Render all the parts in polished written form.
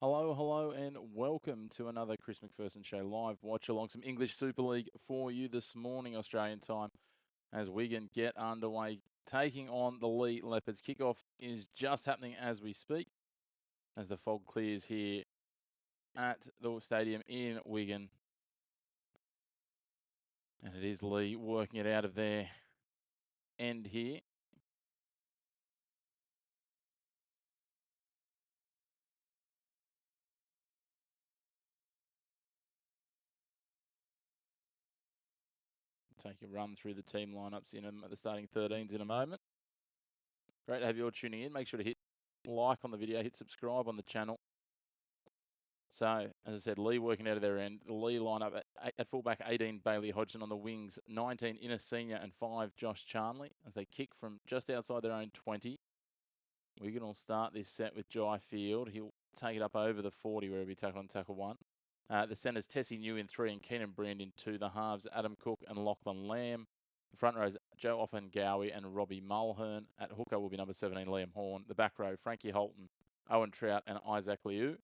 Hello, and welcome to another Chris McPherson Show live watch along some English Super League for you this morning, Australian time, as Wigan get underway, taking on the Leigh Leopards. Kickoff is just happening as we speak, as the fog clears here at the stadium in Wigan. And it is Leigh working it out of their end here. Take a run through the team lineups in the starting 13s in a moment. Great to have you all tuning in. Make sure to hit like on the video, hit subscribe on the channel. So, as I said, Leigh working out of their end. The Leigh lineup at fullback, 18, Bailey Hodgson. On the wings, 19, Inner Senior, and 5, Josh Charnley, as they kick from just outside their own 20. Wigan will start this set with Jai Field. He'll take it up over the 40, where he'll be tackled on tackle 1. The centres, Tessie New in 3 and Keenan Brand in 2. The halves, Adam Cook and Lachlan Lamb. The front rows, Joe Offengowie and Robbie Mulhern. At hooker will be number 17, Liam Horn. The back row, Frankie Holton, Owen Trout and Isaac Liu.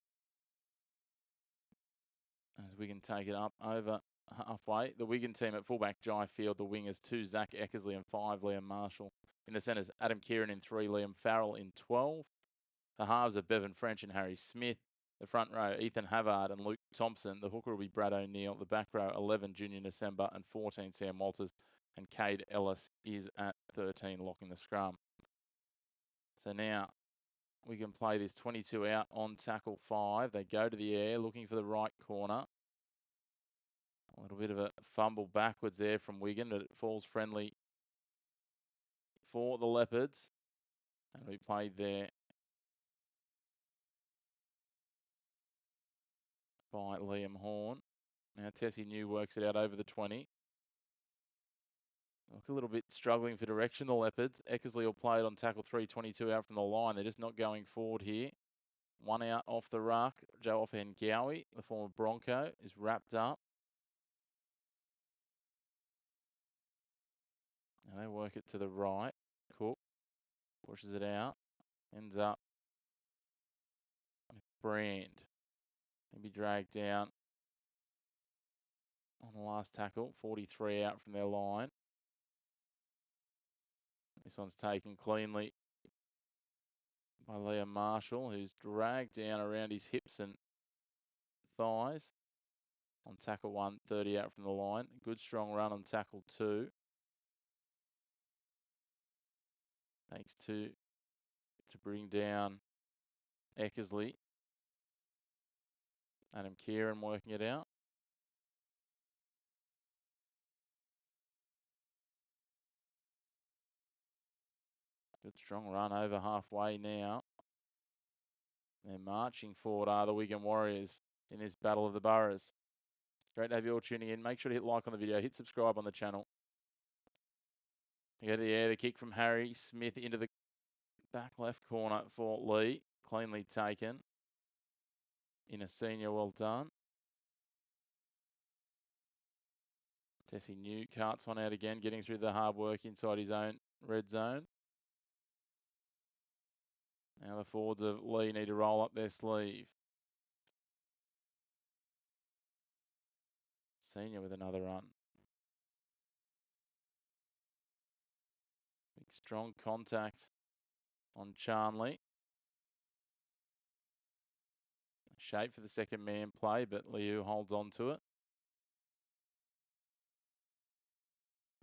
As Wigan take it up over halfway. The Wigan team at fullback, Jai Field. The wingers, 2, Zach Eckersley and 5, Liam Marshall. In the centres, Adam Kieran in 3, Liam Farrell in 12. The halves are Bevan French and Harry Smith. The front row, Ethan Havard and Luke Thompson. The hooker will be Brad O'Neill. The back row, 11, Junior December and 14, Sam Walters. And Cade Ellis is at 13, locking the scrum. So now we can play this 22 out on tackle 5. They go to the air, looking for the right corner. A little bit of a fumble backwards there from Wigan, but it falls friendly for the Leopards. And we played there by Liam Horn. Now Tessie New works it out over the 20. Look a little bit struggling for direction, the Leopards. Eckersley will play it on tackle 3, 22 out from the line. They're just not going forward here. 1 out off the ruck. Joe Offengowie, the former Bronco, is wrapped up. And they work it to the right. Cook pushes it out. Ends up with Brand. He'll be dragged down on the last tackle. 43 out from their line. This one's taken cleanly by Liam Marshall, who's dragged down around his hips and thighs on tackle 1, 30 out from the line. Good strong run on tackle 2. Takes 2 to bring down Eckersley. Adam Kieran working it out. Good strong run over halfway now. They're marching forward, are the Wigan Warriors in this Battle of the Boroughs. Great to have you all tuning in. Make sure to hit like on the video, hit subscribe on the channel. You go to the air, the kick from Harry Smith into the back left corner for Leigh. Cleanly taken. In a senior, well done. Tessie New carts one out again, getting through the hard work inside his own red zone. Now the forwards of Leigh need to roll up their sleeve. Senior with another run. Big strong contact on Charnley. Shape for the second man play, but Liu holds on to it.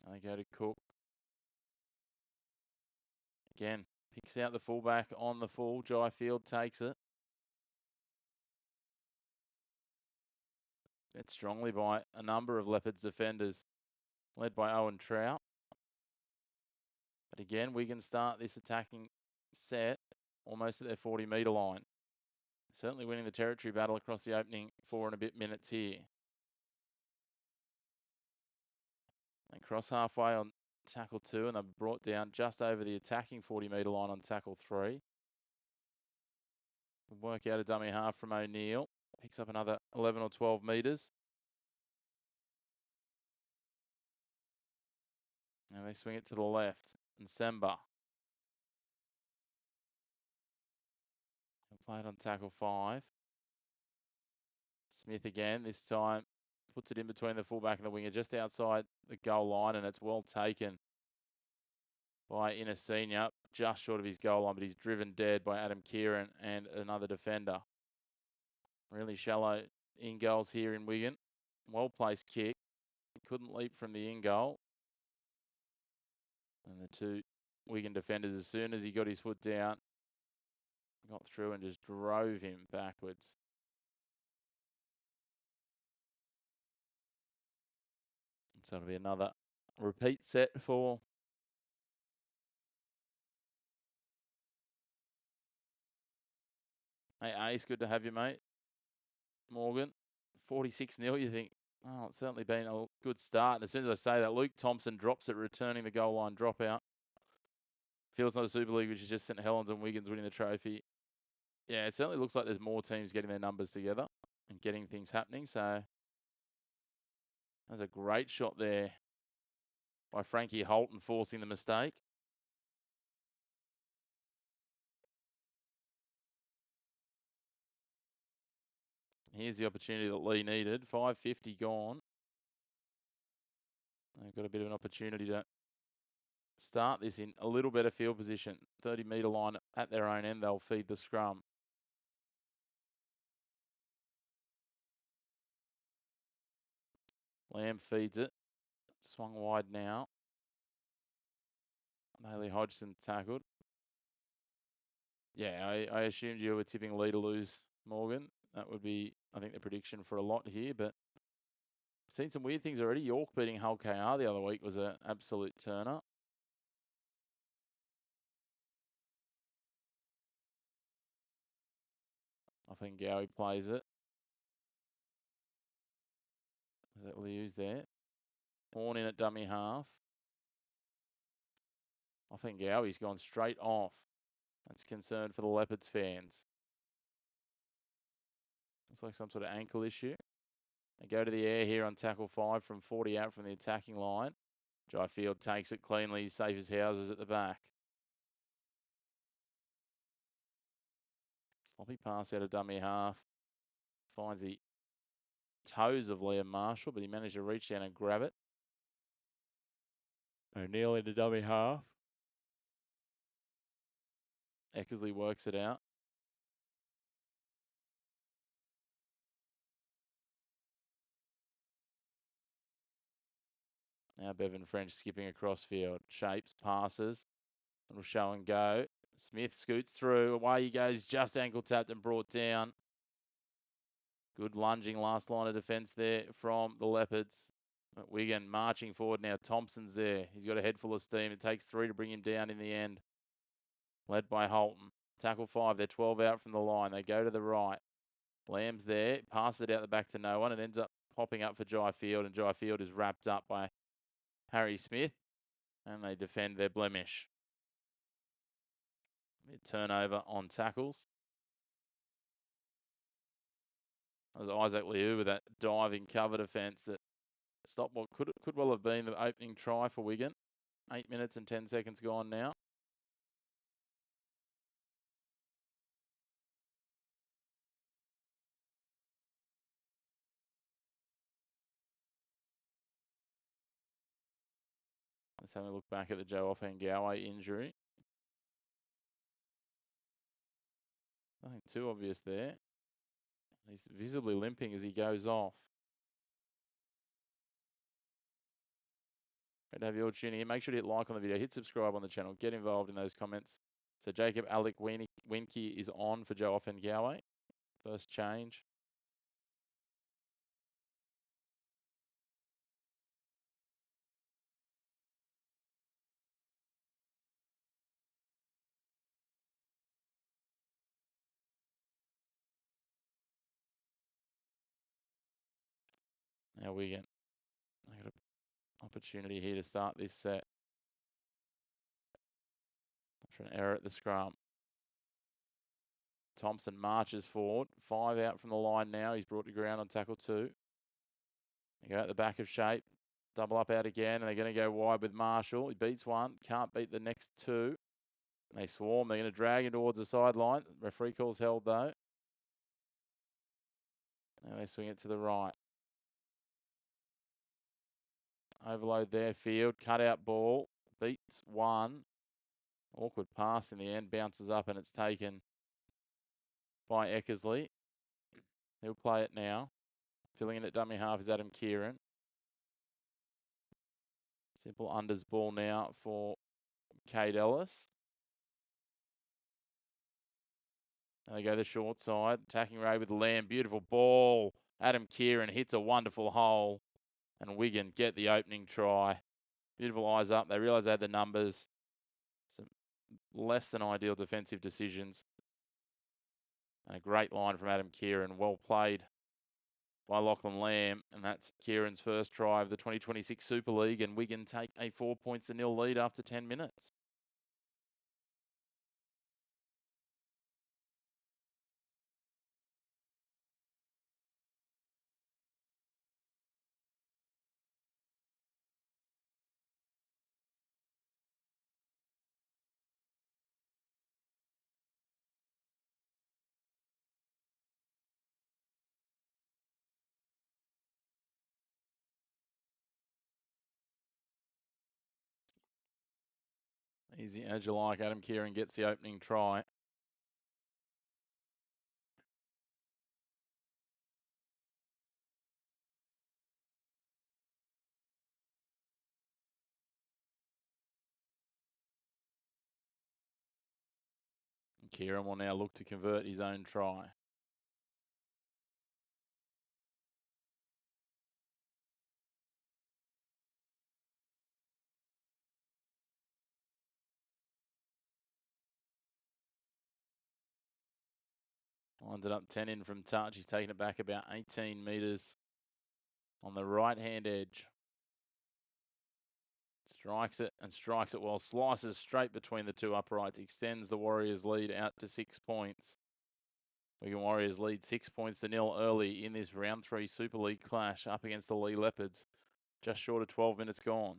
And they go to Cook. Again, picks out the fullback on the full. Jai Field takes it. Bet strongly by a number of Leopards defenders, led by Owen Trout. But again, we can start this attacking set almost at their 40-metre line. Certainly winning the territory battle across the opening 4 and a bit minutes here. They cross halfway on tackle 2 and they're brought down just over the attacking 40-metre line on tackle 3. Work out a dummy half from O'Neill. Picks up another 11 or 12 metres. And they swing it to the left. And Semba. Played on tackle 5. Smith again, this time puts it in between the fullback and the winger, just outside the goal line, and it's well taken by Inner Senior, just short of his goal line, but he's driven dead by Adam Kieran and another defender. Really shallow in goals here in Wigan. Well-placed kick. He couldn't leap from the in goal. And the two Wigan defenders, as soon as he got his foot down, got through and just drove him backwards. So it'll be another repeat set for Hey, Ace, good to have you, mate. Morgan, 46-0, you think, oh, it's certainly been a good start. And as soon as I say that, Luke Thompson drops it, returning the goal line dropout. Feels not a Super League, which is just St Helens and Wigan's winning the trophy. Yeah, it certainly looks like there's more teams getting their numbers together and getting things happening. So that's a great shot there by Frankie Holton, forcing the mistake. Here's the opportunity that Leigh needed. 5:50 gone. They've got a bit of an opportunity to start this in a little better field position. 30-metre line at their own end. They'll feed the scrum. Lamb feeds it. Swung wide now. Bailey Hodgson tackled. Yeah, I assumed you were tipping Leigh to lose, Morgan. That would be, I think, the prediction for a lot here. But I've seen some weird things already. York beating Hull KR the other week was an absolute turner. I think Gowie plays it. Is that Liu's there? Horn in at dummy half. I think Gowie's gone straight off. That's concern for the Leopards fans. Looks like some sort of ankle issue. They go to the air here on tackle 5 from 40 out from the attacking line. Jai Field takes it cleanly, safe as houses at the back. Sloppy pass out of dummy half. Finds the toes of Liam Marshall, but he managed to reach down and grab it. O'Neill into dummy half. Eckersley works it out. Now Bevan French skipping across field. Shapes, passes. Little show and go. Smith scoots through. Away he goes, just ankle tapped and brought down. Good lunging last line of defence there from the Leopards. But Wigan marching forward now. Thompson's there. He's got a head full of steam. It takes 3 to bring him down in the end. Led by Holton. Tackle 5. They're 12 out from the line. They go to the right. Lamb's there. Passes it out the back to no one. It ends up popping up for Jai Field. And Jai Field is wrapped up by Harry Smith. And they defend their blemish. Turnover on tackles. That was Isaac Liu with that diving cover defence that stopped what could well have been the opening try for Wigan. 8 minutes and 10 seconds gone now. Let's have a look back at the Joe Offengawe injury. Nothing too obvious there. He's visibly limping as he goes off. Great to have you all tuning in. Make sure to hit like on the video, hit subscribe on the channel, get involved in those comments. So Jacob Alec Winky is on for Joe Offengawe. First change. Now Wigan. They've got an opportunity here to start this set. After an error at the scrum. Thompson marches forward. 5 out from the line now. He's brought to ground on tackle 2. They go at the back of shape. Double up out again. And they're going to go wide with Marshall. He beats one. Can't beat the next 2. They swarm. They're going to drag him towards the sideline. Referee calls held though. Now they swing it to the right. Overload their field. Cut out ball. Beats one. Awkward pass in the end. Bounces up and it's taken by Eckersley. He'll play it now. Filling in at dummy half is Adam Kieran. Simple unders ball now for Cade Ellis. And they go the short side. Attacking Ray with Lamb. Beautiful ball. Adam Kieran hits a wonderful hole. And Wigan get the opening try. Beautiful eyes up. They realise they had the numbers. Some less than ideal defensive decisions. And a great line from Adam Kieran. Well played by Lachlan Lamb. And that's Kieran's first try of the 2026 Super League. And Wigan take a 4-0 lead after 10 minutes. Easy as you like. Adam Kieran gets the opening try. And Kieran will now look to convert his own try. Lines it up 10 in from touch. He's taking it back about 18 metres on the right-hand edge. Strikes it and strikes it well. Slices straight between the two uprights. Extends the Warriors' lead out to 6 points. Wigan Warriors lead 6-0 early in this round 3 Super League clash up against the Leigh Leopards. Just short of 12 minutes gone.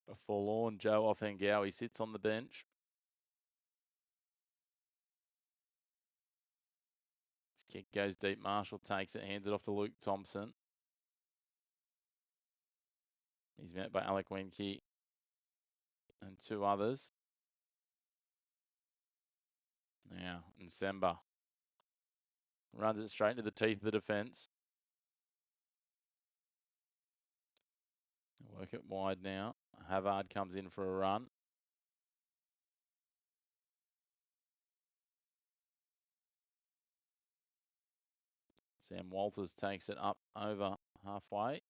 A forlorn Joe Offengow. He sits on the bench. His kick goes deep. Marshall takes it, hands it off to Luke Thompson. He's met by Alec Wenke and 2 others. Now, Nsemba runs it straight into the teeth of the defence. Work it wide now. Havard comes in for a run. Sam Walters takes it up over halfway.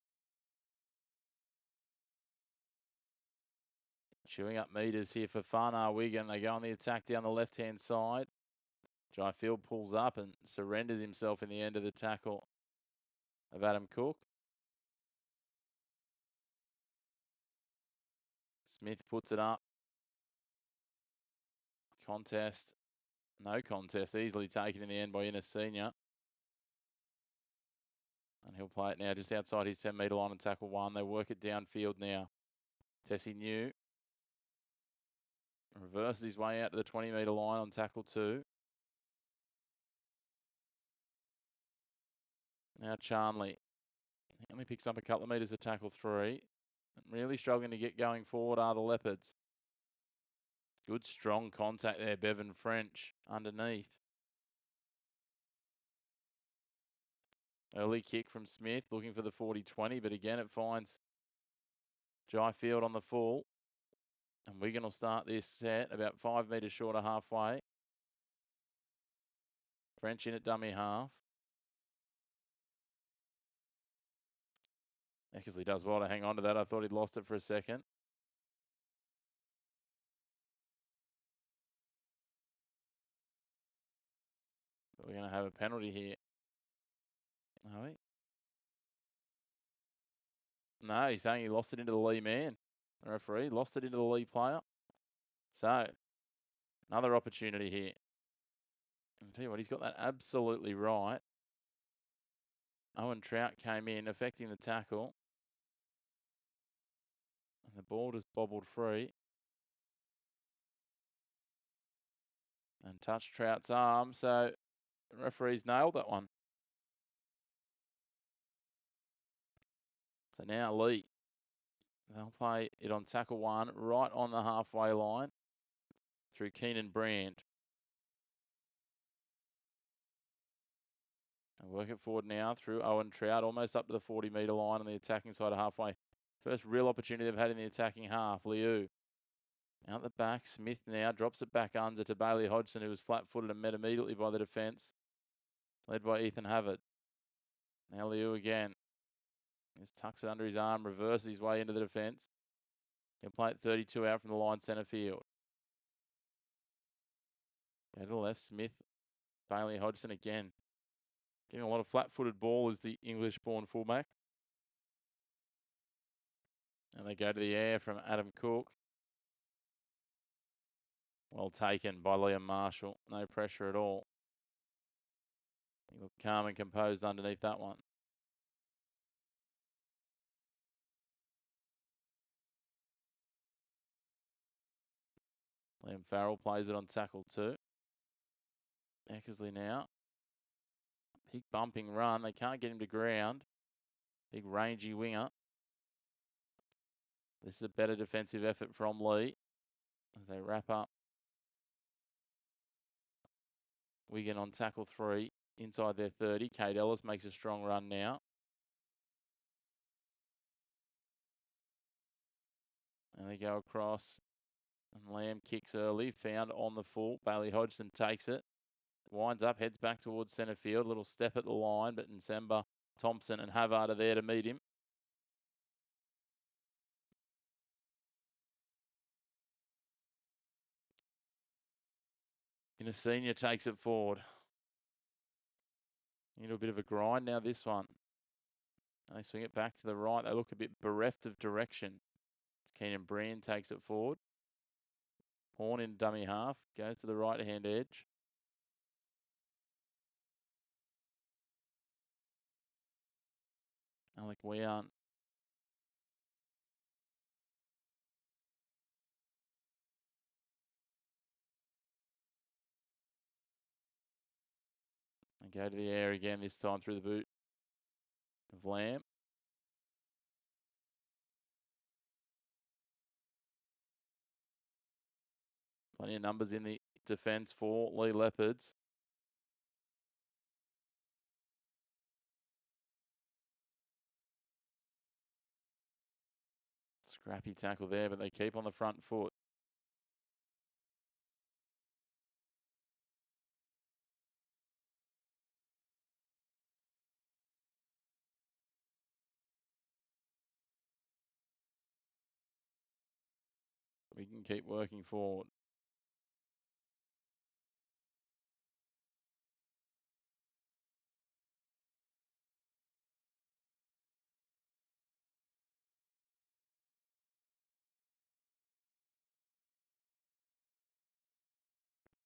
Chewing up metres here for Whanau Wigan. They go on the attack down the left-hand side. Jai Field pulls up and surrenders himself in the end of the tackle of Adam Cook. Smith puts it up. Contest. No contest. Easily taken in the end by Innes Senior. And he'll play it now just outside his 10-metre line and tackle 1. They work it downfield now. Tessie New reverses his way out to the 20-metre line on tackle 2. Now Charnley. He only picks up a couple of metres for tackle 3. And really struggling to get going forward are the Leopards. Good strong contact there, Bevan French underneath. Early kick from Smith, looking for the 40-20, but again it finds Jai Field on the full. And Wigan will start this set about 5 metres short of halfway. French in at dummy half. Eckersley does well to hang on to that. I thought he'd lost it for a second. But we're going to have a penalty here. Are we? No, he's saying he lost it into the Leigh man. The referee lost it into the Leigh player. So, Another opportunity here. I'll tell you what, he's got that absolutely right. Owen Trout came in, affecting the tackle. And the ball just bobbled free. And touched Trout's arm, so the referee's nailed that one. So now Leigh. They'll play it on tackle one, right on the halfway line through Keenan Brand. And work it forward now through Owen Trout, almost up to the 40-metre line on the attacking side of halfway. First real opportunity they've had in the attacking half. Liu. Out the back, Smith now drops it back under to Bailey Hodgson, who was flat-footed and met immediately by the defence, led by Ethan Havard. Now Liu again. Just tucks it under his arm, reverses his way into the defence. He'll play it 32 out from the line centre field. Go to the left, Smith. Bailey Hodgson again. Getting a lot of flat-footed ball as the English-born fullback. And they go to the air from Adam Cook. Well taken by Liam Marshall. No pressure at all. He looked calm and composed underneath that one. Liam Farrell plays it on tackle two. Eckersley now. Big bumping run. They can't get him to ground. Big rangy winger. This is a better defensive effort from Leigh as they wrap up. Wigan on tackle three. Inside their 30. Kate Ellis makes a strong run now. And they go across. And Lamb kicks early. Found on the full. Bailey Hodgson takes it. Winds up, heads back towards centre field. Little step at the line, but Nsemba, Thompson and Havard are there to meet him. Senior takes it forward. Into a bit of a grind now, this one. They swing it back to the right. They look a bit bereft of direction. Keenan Brand takes it forward. Horn in dummy half. Goes to the right-hand edge. Alec Wean. And go to the air again, this time through the boot of Lamb. Plenty of numbers in the defence for Leigh Leopards. Scrappy tackle there, but they keep on the front foot. We can keep working forward.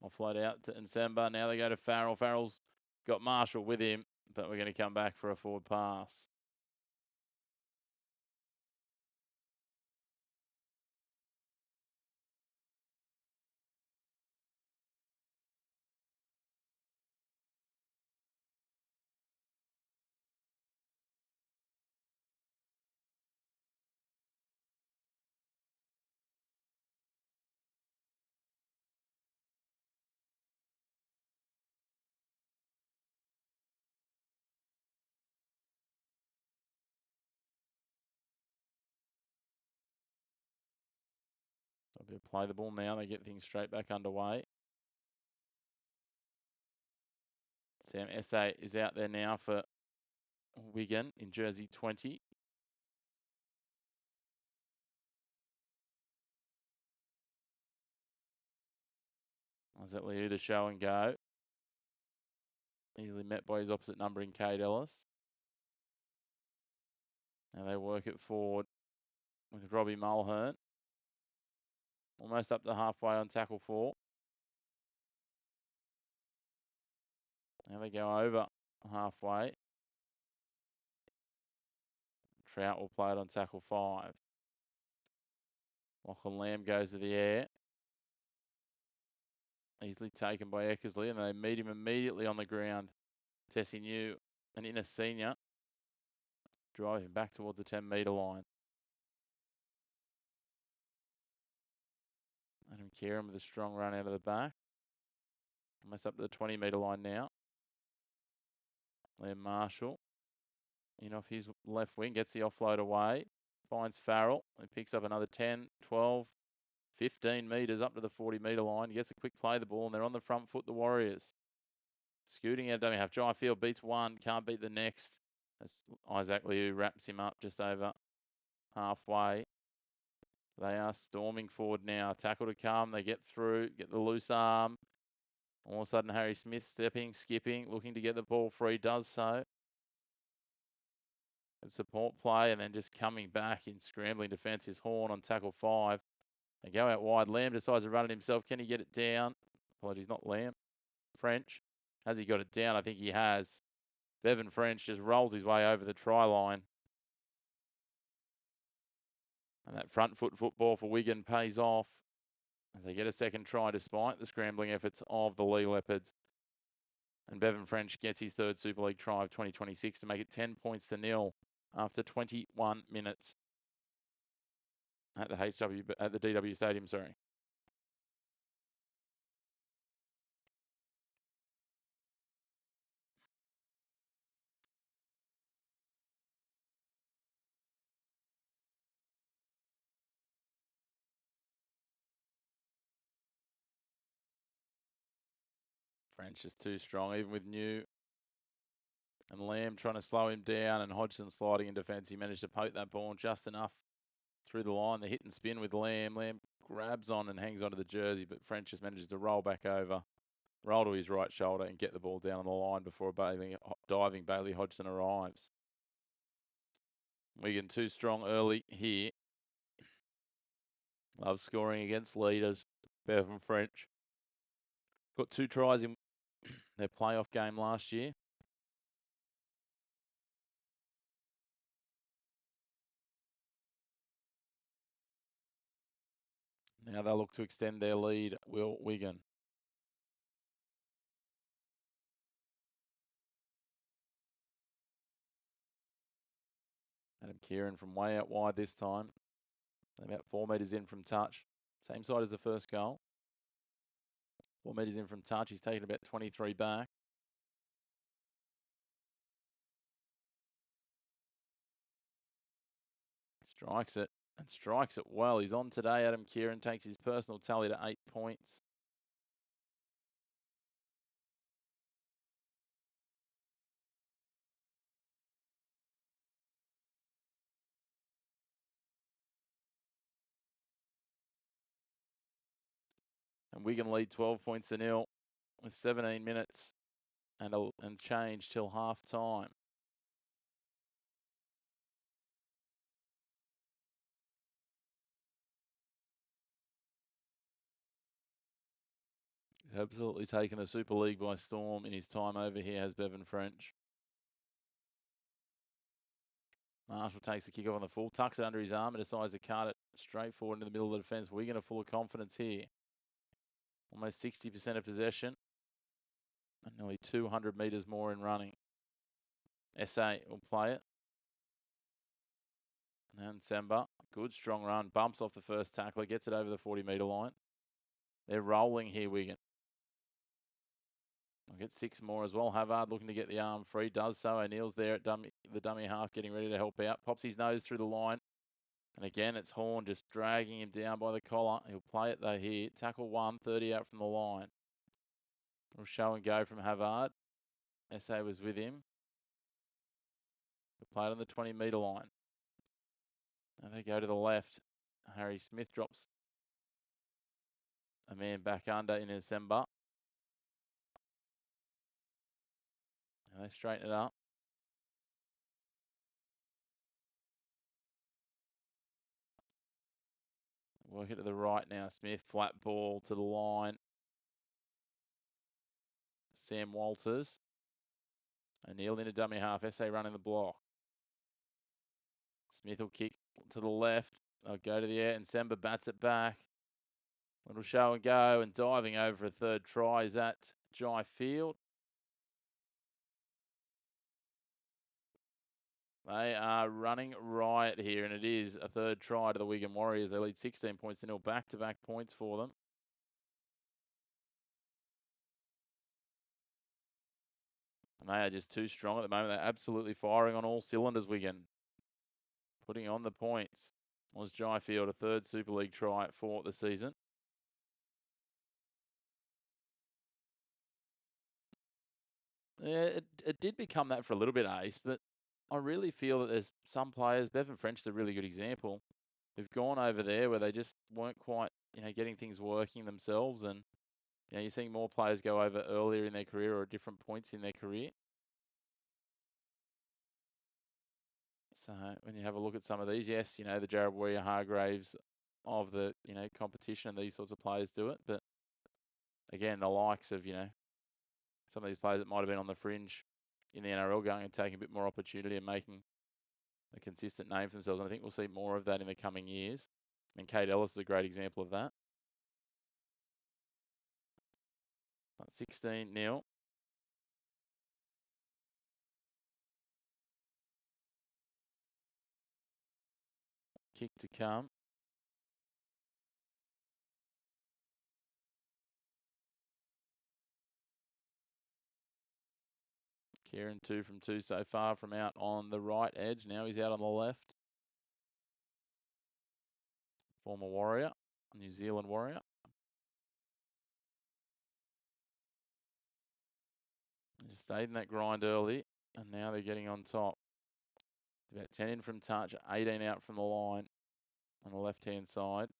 Offload out to Nsemba. Now they go to Farrell. Farrell's got Marshall with him, but we're going to come back for a forward pass. They'll play the ball now. They get things straight back underway. Sam Esse is out there now for Wigan in jersey 20. Was that Liu to show and go? Easily met by his opposite number in Kate Ellis. And they work it forward with Robbie Mulhern. Almost up to halfway on tackle four. Now they go over halfway. Trout will play it on tackle 5. Lachlan Lamb goes to the air. Easily taken by Eckersley, and they meet him immediately on the ground. Tessie New, an inner senior, driving back towards the 10-metre line. Adam Kieran with a strong run out of the back. Almost up to the 20-metre line now. Liam Marshall in off his left wing, gets the offload away. Finds Farrell and picks up another 10, 12, 15 metres up to the 40-metre line. Gets a quick play of the ball, and they're on the front foot, the Warriors. Scooting out dummy half. Jai Field beats one, can't beat the next. As Isaac Liu wraps him up just over halfway. They are storming forward now. Tackle to come. They get through, get the loose arm. All of a sudden, Harry Smith stepping, skipping, looking to get the ball free, does so. Good support play, and then just coming back in scrambling defence is Horn on tackle 5. They go out wide. Lamb decides to run it himself. Can he get it down? Apologies, not Lamb. French. Has he got it down? I think he has. Bevan French just rolls his way over the try line. And that front foot football for Wigan pays off as they get a second try despite the scrambling efforts of the Leigh Leopards. And Bevan French gets his third Super League try of 2026 to make it 10 points to 0 after 21 minutes at the DW Stadium, sorry. French is too strong, even with New and Lamb trying to slow him down, and Hodgson sliding in defence. He managed to poke that ball just enough through the line. The hit and spin with Lamb. Lamb grabs on and hangs onto the jersey, but French just manages to roll back over, roll to his right shoulder and get the ball down on the line before diving Bailey Hodgson arrives. Wigan too strong early here. Love scoring against leaders. Bevan French got 2 tries in their playoff game last year. Now they'll look to extend their lead, will Wigan. Adam Kieran from way out wide this time. About 4 metres in from touch. Same side as the first goal. 4 metres in from touch. He's taken about 23 back. Strikes it, and strikes it well. He's on today. Adam Kieran takes his personal tally to 8 points. And Wigan lead 12 points to 0 with 17 minutes and change till half time. He's absolutely taken the Super League by storm in his time over here, has Bevan French. Marshall takes the kick off on the full, tucks it under his arm and decides to cart it straight forward into the middle of the defence. Wigan are full of confidence here. Almost 60% of possession and nearly 200 metres more in running. SA will play it. And Semba, good strong run, bumps off the first tackler, gets it over the 40-metre line. They're rolling here, Wigan. I'll get 6 more as well. Havard looking to get the arm free, does so. O'Neill's there at the dummy half, getting ready to help out. Pops his nose through the line. And again, it's Horn just dragging him down by the collar. He'll play it though here. Tackle 1, 30 out from the line. Little show and go from Havard. SA was with him. He'll play it on the 20-metre line. And they go to the left. Harry Smith drops a man back under in December. And they straighten it up. Work it to the right now. Smith, flat ball to the line. Sam Walters. O'Neill into dummy half. SA running the block. Smith will kick to the left. They'll go to the air, and Semba bats it back. Little show and go, and diving over for a third try is at Jai Field. They are running riot here, and it is a third try to the Wigan Warriors. They lead 16 points to nil, back-to-back points for them. And they are just too strong at the moment. They're absolutely firing on all cylinders, Wigan. Putting on the points. Was Jai Field a third Super League try for the season? Yeah, it did become that for a little bit, Ace, but I really feel that there's some players, Bevan French is a really good example, who've gone over there where they just weren't quite, getting things working themselves. And, you're seeing more players go over earlier in their career or at different points in their career. So when you have a look at some of these, yes, the Jared Warrior Hargraves of the, competition, these sorts of players do it. But again, the likes of, some of these players that might have been on the fringe in the NRL going and taking a bit more opportunity and making a consistent name for themselves. And I think we'll see more of that in the coming years. And Kate Ellis is a great example of that. 16-0. Kick to come. Kieran 2 from 2 so far from out on the right edge. Now he's out on the left. Former Warrior, New Zealand Warrior. Just stayed in that grind early, and now they're getting on top. About 10 in from touch, 18 out from the line on the left-hand side.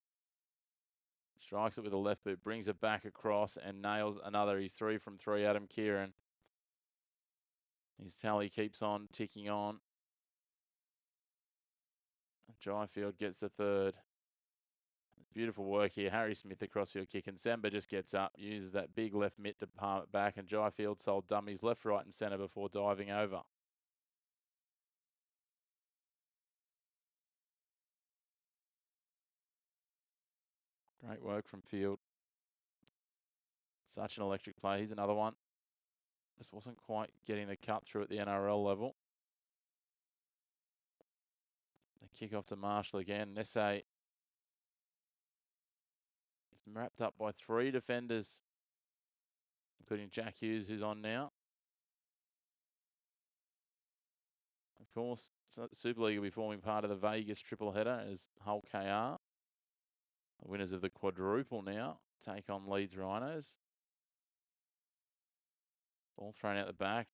Strikes it with a left boot, brings it back across and nails another. He's 3 from 3, Adam Kieran. His tally keeps on ticking on. Jai Field gets the third. Beautiful work here. Harry Smith across field kick, and Semba just gets up, uses that big left mitt to palm it back, and Jai Field sold dummies left, right and centre before diving over. Great work from Field. Such an electric play. Here's another one. Just wasn't quite getting the cut through at the NRL level. The kick off to Marshall again. SA is wrapped up by 3 defenders, including Jack Hughes, who's on now. Of course, Super League will be forming part of the Vegas triple header as Hull KR. The winners of the quadruple now take on Leeds Rhinos. Ball thrown out the back,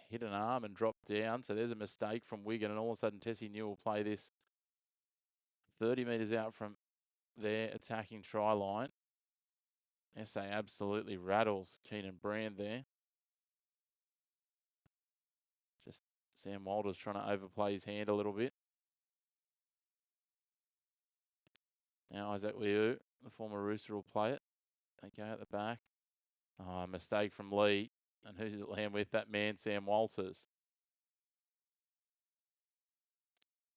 hit an arm and dropped down. So there's a mistake from Wigan, and all of a sudden Tessie New will play this 30 metres out from their attacking try line. SA absolutely rattles Keenan Brand there. Just Sam Walters trying to overplay his hand a little bit. Now Isaac Liu, the former Rooster, will play it. They go out the back. Oh, mistake from Lee. And who's it land with? That man, Sam Walters.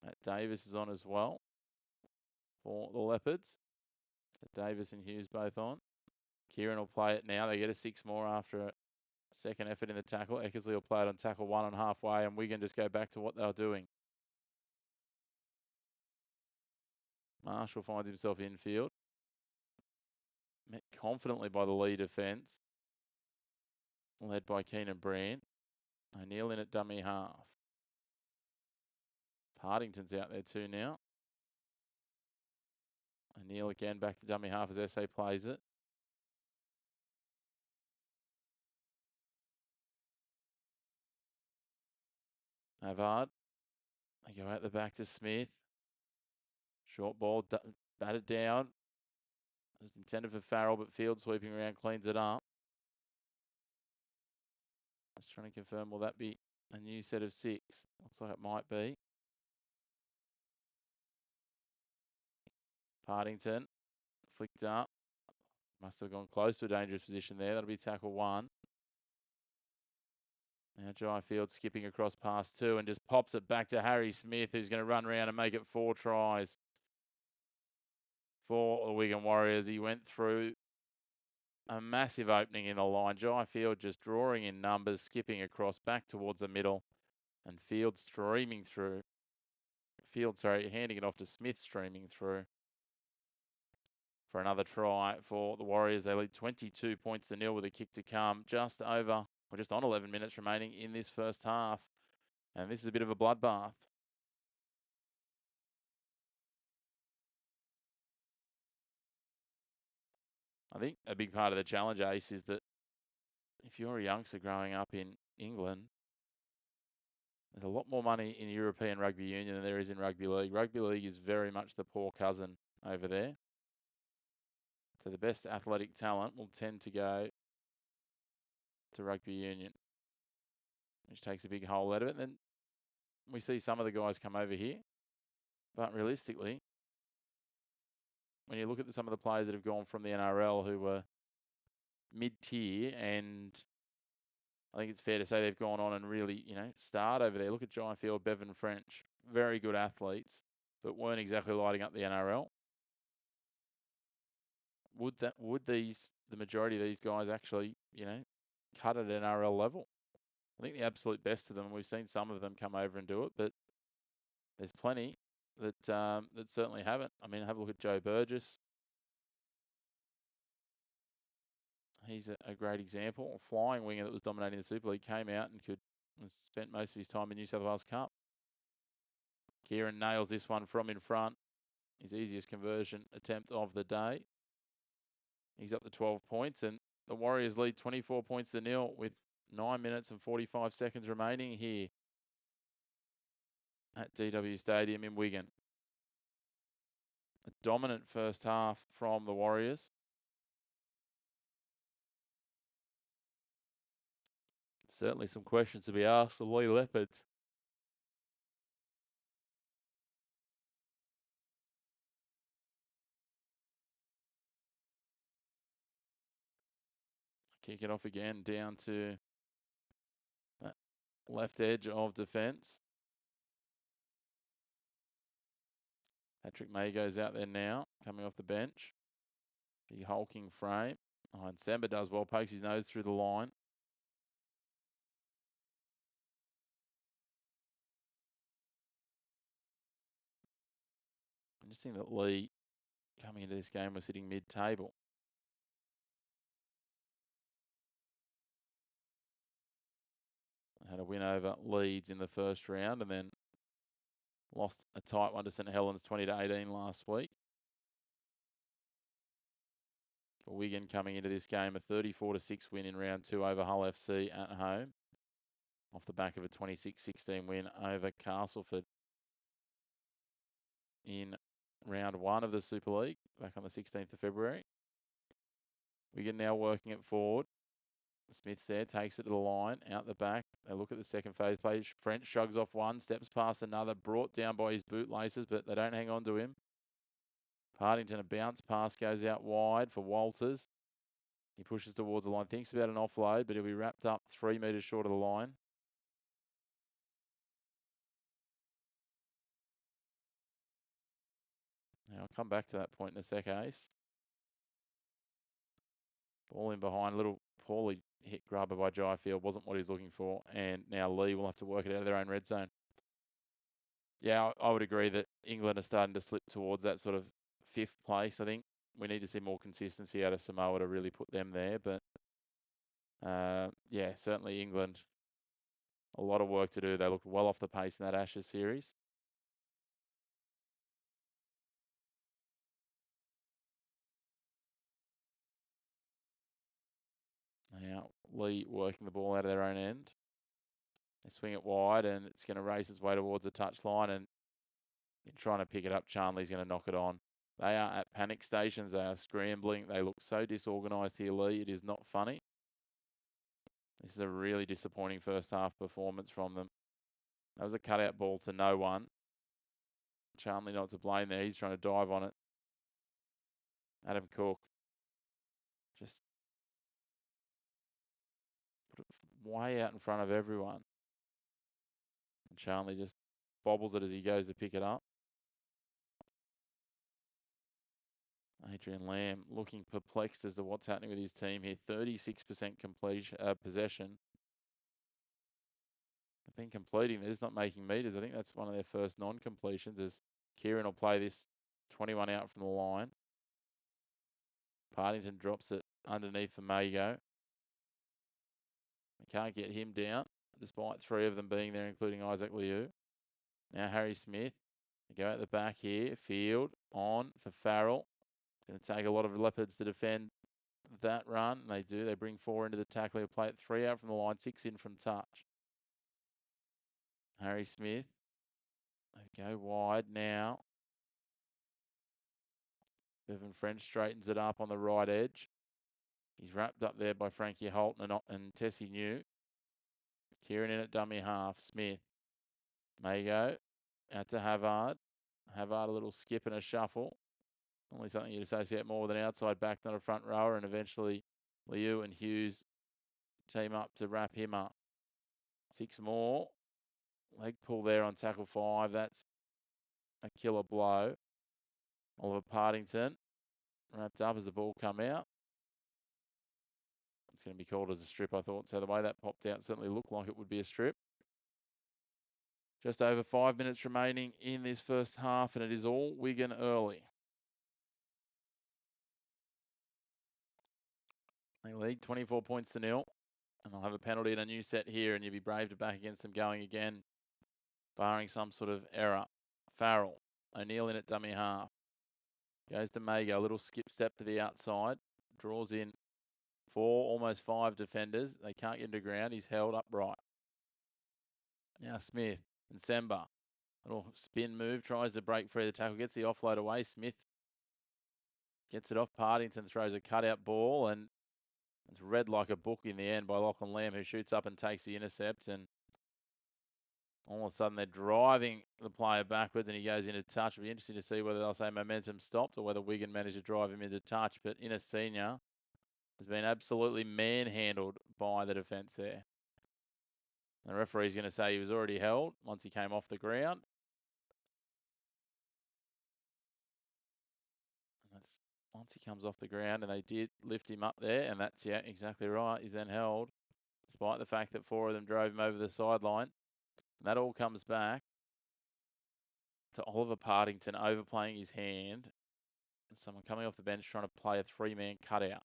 Matt Davis is on as well for the Leopards. Davis and Hughes both on. Kieran will play it now. They get a 6 more after a second effort in the tackle. Eckersley will play it on tackle 1 on halfway, and Wigan just go back to what they were doing. Marshall finds himself infield. Met confidently by the Leigh defence, led by Keenan Brand. O'Neill in at dummy half. Partington's out there too now. O'Neill again back to dummy half as SA plays it. Havard. They go out the back to Smith. Short ball, batted down. It was intended for Farrell, but Field sweeping around cleans it up. Just trying to confirm, will that be a new set of 6? Looks like it might be. Partington flicked up. Must have gone close to a dangerous position there. That'll be tackle 1. Now Jai Field skipping across past 2 and just pops it back to Harry Smith, who's going to run around and make it 4 tries for the Wigan Warriors. He went through a massive opening in the line. Jai Field just drawing in numbers, skipping across back towards the middle, and Field streaming through. Handing it off to Smith, streaming through for another try for the Warriors. They lead 22 points to nil with a kick to come. Just on 11 minutes remaining in this first half. And this is a bit of a bloodbath. I think a big part of the challenge, Ace, is that if you're a youngster growing up in England, there's a lot more money in European rugby union than there is in rugby league. Rugby league is very much the poor cousin over there. So the best athletic talent will tend to go to rugby union, which takes a big hole out of it. And then we see some of the guys come over here. But realistically, when you look at some of the players that have gone from the NRL who were mid-tier, and I think it's fair to say they've gone on and really, starred over there. Look at Jai Field, Bevan French, very good athletes, but weren't exactly lighting up the NRL. Would the majority of these guys actually, cut at NRL level? I think the absolute best of them, we've seen some of them come over and do it, but there's plenty that certainly haven't. I mean, have a look at Joe Burgess. He's a great example. A flying winger that was dominating the Super League, came out and spent most of his time in New South Wales Cup. Kieran nails this one from in front. His easiest conversion attempt of the day. He's up to 12 points, and the Warriors lead 24 points to nil with 9 minutes and 45 seconds remaining here at DW Stadium in Wigan. A dominant first half from the Warriors. Certainly some questions to be asked of Leigh Leopards. Kick it off again down to that left edge of defence. Patrick May goes out there now, coming off the bench. Big hulking frame. Oh, and Samba does well, pokes his nose through the line. Interesting that Leigh, coming into this game, was sitting mid-table. Had a win over Leeds in the first round and then lost a tight one to St Helens 20-18 last week. For Wigan coming into this game, a 34-6 win in round 2 over Hull FC at home, off the back of a 26-16 win over Castleford in round 1 of the Super League back on the 16th of February. Wigan now working it forward. Smith's there, takes it to the line, out the back. They look at the second phase play. French shrugs off one, steps past another, brought down by his bootlaces, but they don't hang on to him. Partington, a bounce pass goes out wide for Walters. He pushes towards the line, thinks about an offload, but he'll be wrapped up 3 metres short of the line. Now, I'll come back to that point in a sec, Ace. Ball in behind, little poorly hit grubber by Jai Field, wasn't what he's looking for, and now Leigh will have to work it out of their own red zone. Yeah, I would agree that England are starting to slip towards that sort of 5th place. I think we need to see more consistency out of Samoa to really put them there, but yeah, certainly England, a lot of work to do. They looked well off the pace in that Ashes series. Now, Leigh working the ball out of their own end. They swing it wide, and it's going to race its way towards the touchline, and in trying to pick it up, Charnley's going to knock it on. They are at panic stations. They are scrambling. They look so disorganised here, Leigh. It is not funny. This is a really disappointing first half performance from them. That was a cutout ball to no one. Charnley not to blame there. He's trying to dive on it. Adam Cook just way out in front of everyone. And Charlie just bobbles it as he goes to pick it up. Adrian Lamb looking perplexed as to what's happening with his team here. 36% completion possession. They've been completing. They're just not making meters. I think that's one of their first non-completions as Kieran will play this 21 out from the line. Partington drops it underneath for Mago. They can't get him down, despite three of them being there, including Isaac Liu. Now Harry Smith. They go out the back here. Field on for Farrell. Going to take a lot of Leopards to defend that run. They do. They bring four into the tackle. They play it 3 out from the line, 6 in from touch. Harry Smith. They go wide now. Bevan French straightens it up on the right edge. He's wrapped up there by Frankie Holton and Tessie New. Kieran in at dummy half. Smith. Mago out to Havard. Havard a little skip and a shuffle. Only something you'd associate more with an outside back than a front rower. And eventually Liu and Hughes team up to wrap him up. 6 more. Leg pull there on tackle 5. That's a killer blow. Oliver Partington wrapped up as the ball come out. It's going to be called as a strip, I thought. So the way that popped out certainly looked like it would be a strip. Just over 5 minutes remaining in this first half, and it is all Wigan early. They lead 24 points to 0, and they'll have a penalty and a new set here, and you'll be brave to back against them going again, barring some sort of error. Farrell, O'Neill in at dummy half. Goes to Mago, a little skip step to the outside. Draws in 4, almost 5 defenders. They can't get into ground. He's held upright. Now Smith and Semba. Little spin move, tries to break free of the tackle, gets the offload away. Smith gets it off. Partington throws a cutout ball, and it's read like a book in the end by Lachlan Lamb, who shoots up and takes the intercept. And all of a sudden, they're driving the player backwards, and he goes into touch. It'll be interesting to see whether they'll say momentum stopped or whether Wigan managed to drive him into touch. But Innes Senior has been absolutely manhandled by the defence there. The referee's going to say he was already held once he came off the ground. And that's once he comes off the ground, and they did lift him up there, and that's, yeah, exactly right. He's then held, despite the fact that 4 of them drove him over the sideline. And that all comes back to Oliver Partington overplaying his hand. And someone coming off the bench trying to play a 3-man cutout.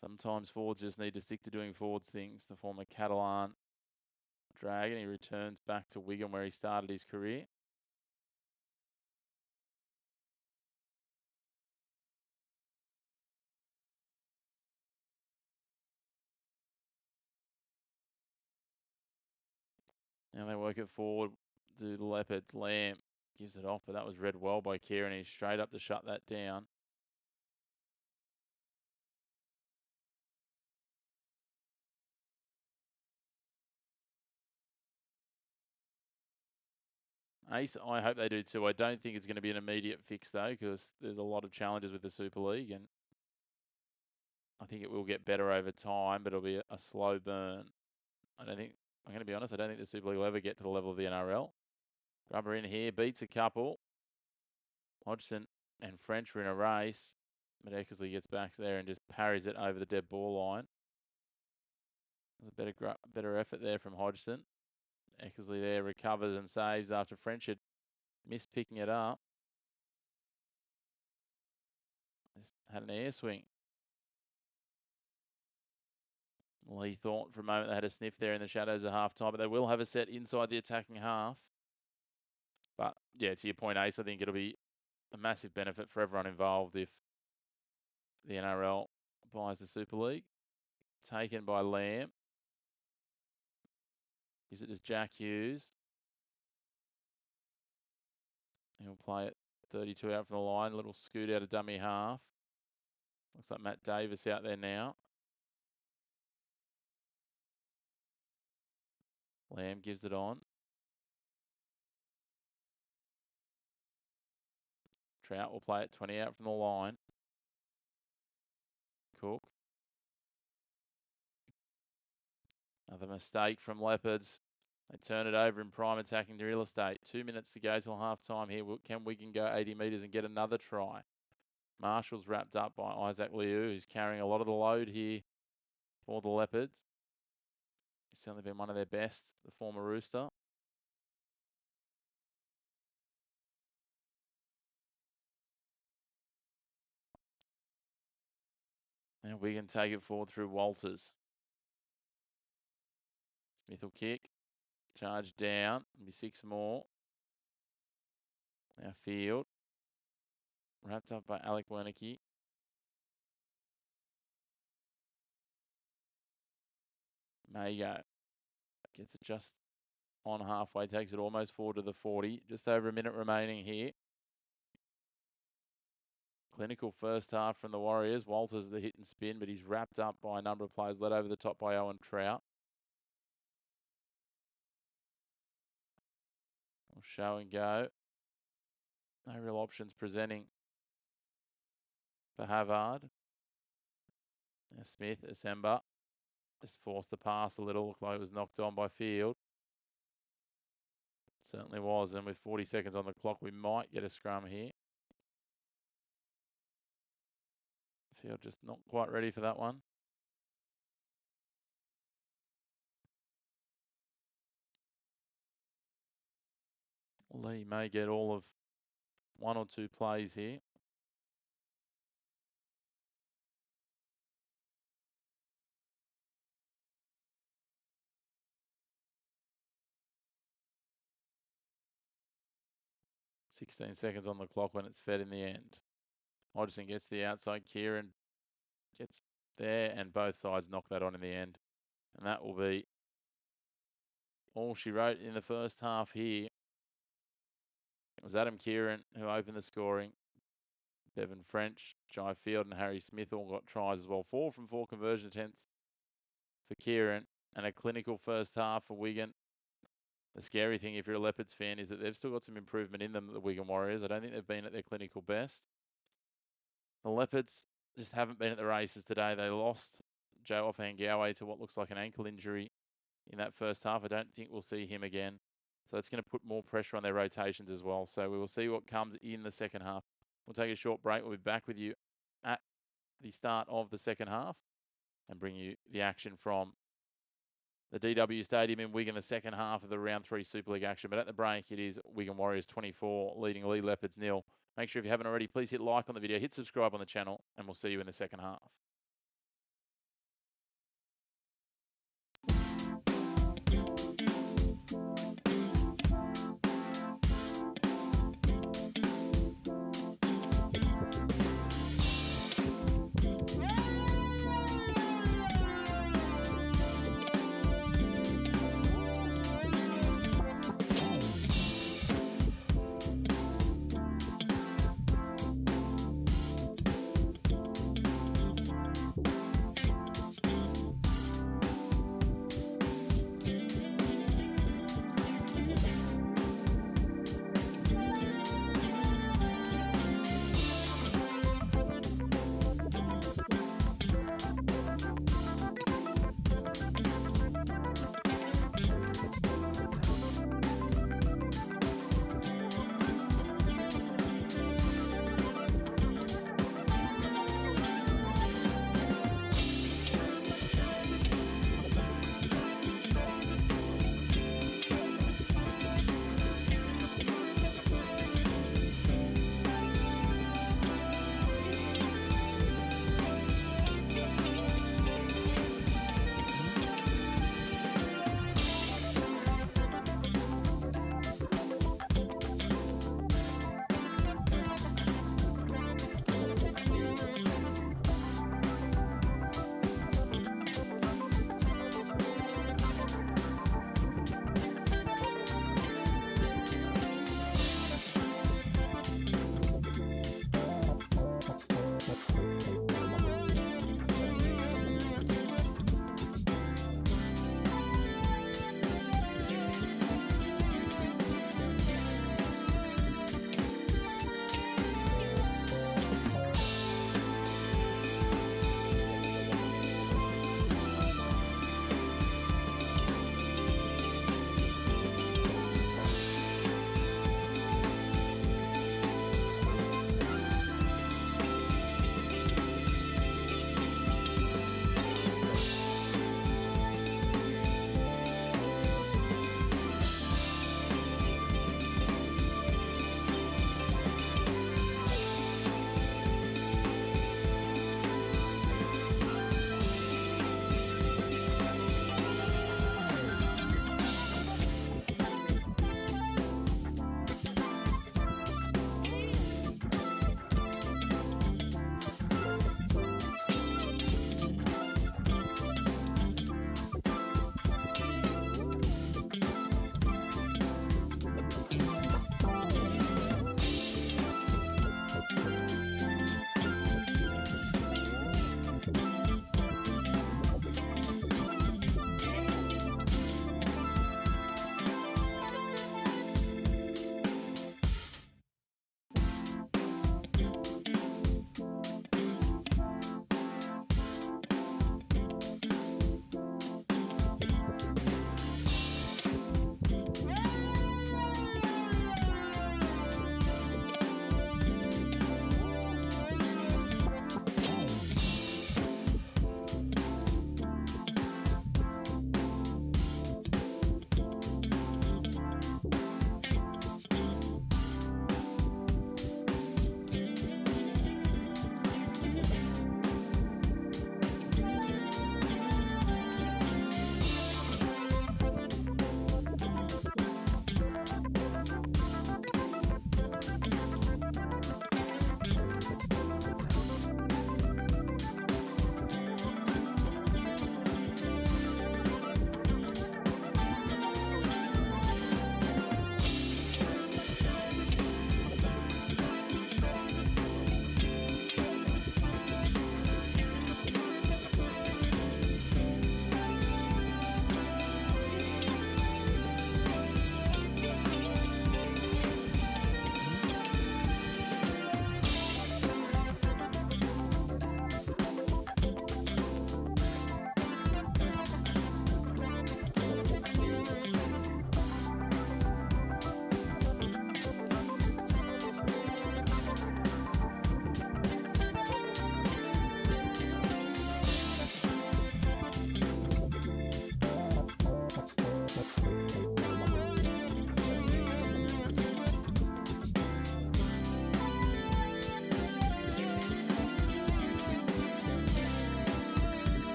Sometimes forwards just need to stick to doing forwards things. The former Catalan Dragon, he returns back to Wigan where he started his career. Now they work it forward to the Leopards. Lamb gives it off, but that was read well by Kieran. He's straight up to shut that down. Ace, I hope they do too. I don't think it's going to be an immediate fix though, because there's a lot of challenges with the Super League, and I think it will get better over time, but it'll be a slow burn. I'm going to be honest, I don't think the Super League will ever get to the level of the NRL. Grubber in here, beats a couple. Hodgson and French were in a race, but Eckersley gets back there and just parries it over the dead ball line. There's a better effort there from Hodgson. Eckersley there recovers and saves after French had missed picking it up. Just had an air swing. Lee thought for a moment they had a sniff there in the shadows of half time, but they will have a set inside the attacking half. But yeah, to your point, Ace, I think it'll be a massive benefit for everyone involved if the NRL buys the Super League. Taken by Lamb. Gives it as Jack Hughes. He'll play it 32 out from the line. A little scoot out of dummy half. Looks like Matt Davis out there now. Lamb gives it on. Trout will play it 20 out from the line. Cook. Another mistake from Leopards. They turn it over in prime attacking to real estate. 2 minutes to go till half time here. Can Wigan go 80 metres and get another try? Marshall's wrapped up by Isaac Liu, who's carrying a lot of the load here for the Leopards. He's certainly been one of their best, the former Rooster. And we can take it forward through Walters. Smith will kick. Charge down. It'll be 6 more. Now Field. Wrapped up by Alec Wernicke. Mago. Gets it just on halfway. Takes it almost forward to the 40. Just over a minute remaining here. Clinical first half from the Warriors. Walters the hit and spin, but he's wrapped up by a number of players, led over the top by Owen Trout. We'll show and go. No real options presenting for Havard. Now Smith, Asemba. Just forced the pass a little. Looked like it was knocked on by Field. Certainly was. And with 40 seconds on the clock, we might get a scrum here. Field just not quite ready for that one. Leigh may get all of 1 or 2 plays here. .16 seconds on the clock when it's fed in the end. Hodgson gets the outside. Kieran gets there, and both sides knock that on in the end. And that will be all she wrote in the first half here. It was Adam Kieran who opened the scoring. Bevan French, Jai Field and Harry Smith all got tries as well. 4 from 4 conversion attempts for Kieran, and a clinical first half for Wigan. The scary thing, if you're a Leopards fan, is that they've still got some improvement in them, the Wigan Warriors. I don't think they've been at their clinical best. The Leopards just haven't been at the races today. They lost Joe Offengawe to what looks like an ankle injury in that first half. I don't think we'll see him again. So that's going to put more pressure on their rotations as well. So we will see what comes in the second half. We'll take a short break. We'll be back with you at the start of the second half and bring you the action from the DW Stadium in Wigan, the second half of the Round 3 Super League action. But at the break, it is Wigan Warriors 24, leading Leigh Leopards 0. Make sure if you haven't already, please hit like on the video, hit subscribe on the channel, and we'll see you in the second half.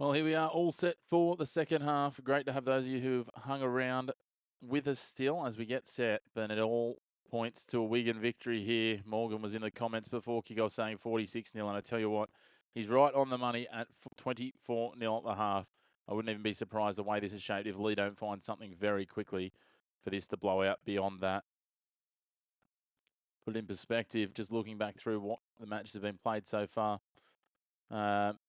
Well, here we are, all set for the second half. Great to have those of you who've hung around with us still as we get set, but it all points to a Wigan victory here. Morgan was in the comments before kickoff saying 46-0, and I tell you what, he's right on the money at 24-0 at the half. I wouldn't even be surprised the way this is shaped if Leigh don't find something very quickly for this to blow out beyond that. Put it in perspective, just looking back through what the matches have been played so far.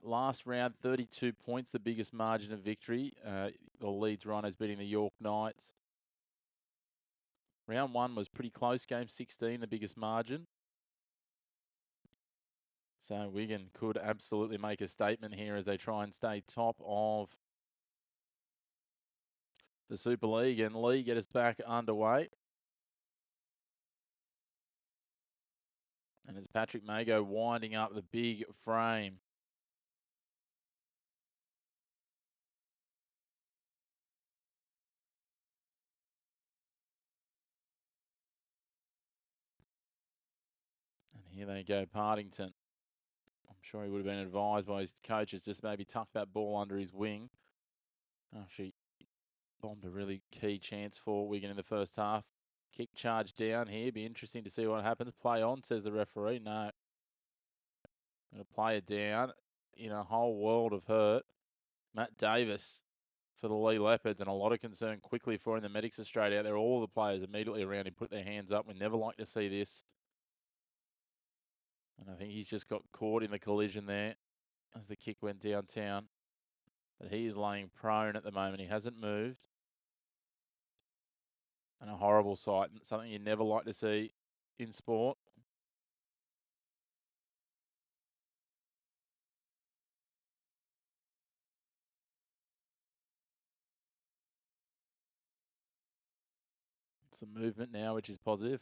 Last round, 32 points, the biggest margin of victory. The Leeds Rhinos beating the York Knights. Round 1 was pretty close, game 16, the biggest margin. So Wigan could absolutely make a statement here as they try and stay top of the Super League. And Leigh get us back underway. And it's Patrick Mago winding up the big frame. And here they go, Partington. I'm sure he would have been advised by his coaches just maybe tuck that ball under his wing. She bombed a really key chance for Wigan in the first half. Kick charge down here. Be interesting to see what happens. Play on, says the referee. No. Going to play it down in a whole world of hurt. Matt Davis for the Leigh Leopards, and a lot of concern quickly for him. The medics are straight out there. All the players immediately around him put their hands up. We never like to see this. And I think he's just got caught in the collision there as the kick went downtown. But he is laying prone at the moment. He hasn't moved. And a horrible sight, something you never like to see in sport. Some movement now, which is positive.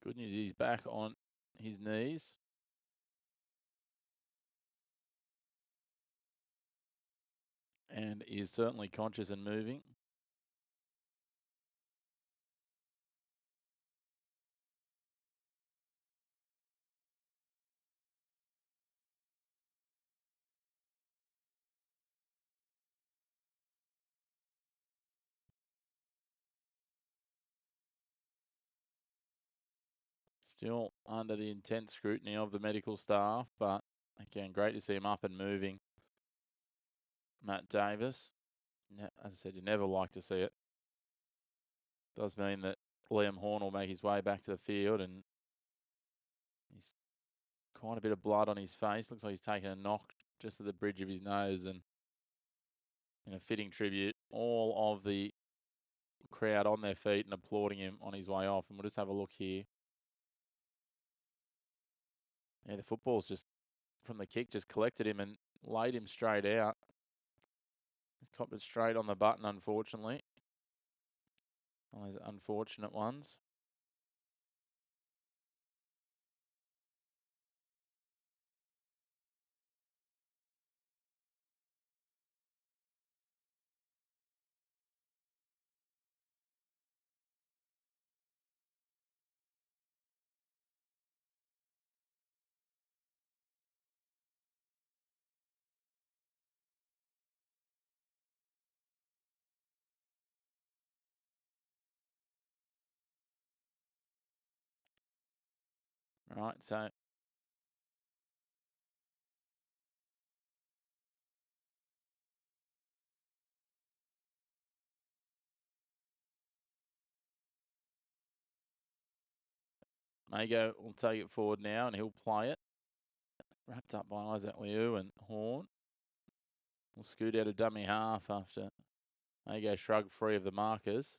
Good news, he's back on his knees. And is certainly conscious and moving. Still under the intense scrutiny of the medical staff, but again, great to see him up and moving. Matt Davis. As I said, you never like to see it. Does mean that Liam Horn will make his way back to the field, and he's quite a bit of blood on his face. Looks like he's taken a knock just at the bridge of his nose, and in a fitting tribute, all of the crowd on their feet and applauding him on his way off. And we'll just have a look here. Yeah, the football's just from the kick just collected him and laid him straight out. Copped it straight on the button, unfortunately. All those unfortunate ones. Right, so Mago will take it forward now and he'll play it. Wrapped up by Isaac Liu and Horn. Will scoot out a dummy half after Mago shrug free of the markers.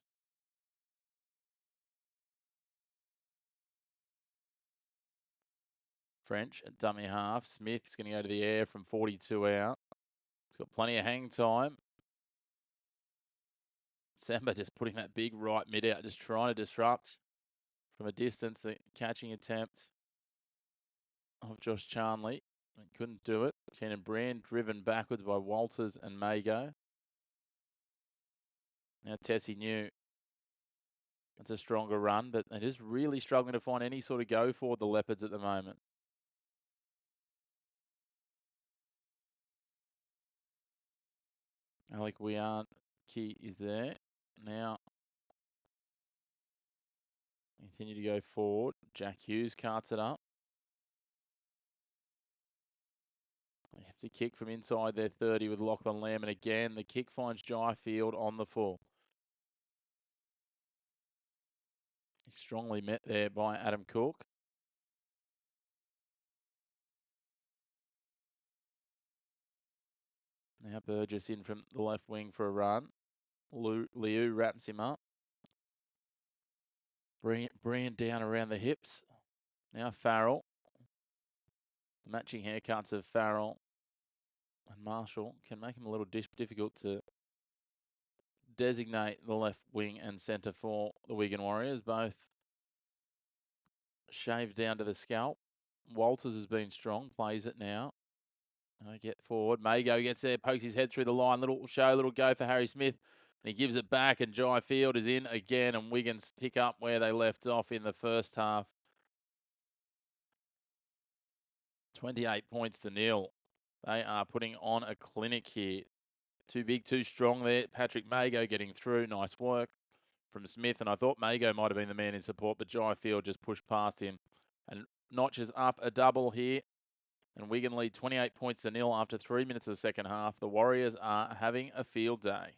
French at dummy half. Smith's going to go to the air from 42 out. He's got plenty of hang time. Samba just putting that big right mid out, just trying to disrupt from a distance the catching attempt of Josh Charnley. Couldn't do it. Kenan Brand driven backwards by Walters and Mago. Now Tessie knew it's a stronger run, but they're just really struggling to find any sort of go for the Leopards at the moment. Alec Key is there. Now continue to go forward. Jack Hughes carts it up. They have to kick from inside their 30 with Lachlan Lamb, and again the kick finds Jai Field on the full. He's strongly met there by Adam Cook. Now Burgess in from the left wing for a run. Liu wraps him up. Brand down around the hips. Now Farrell. The matching haircuts of Farrell and Marshall can make him a little difficult to designate the left wing and centre for the Wigan Warriors. Both shaved down to the scalp. Walters has been strong, plays it now. I get forward. Mago gets there, pokes his head through the line. Little go for Harry Smith. And he gives it back, and Jai Field is in again, and Wiggins pick up where they left off in the first half. 28 points to nil. They are putting on a clinic here. Too big, too strong there. Patrick Mago getting through. Nice work from Smith. And I thought Mago might have been the man in support, but Jai Field just pushed past him and notches up a double here. And Wigan lead 28 points to nil after 3 minutes of the second half. The Warriors are having a field day.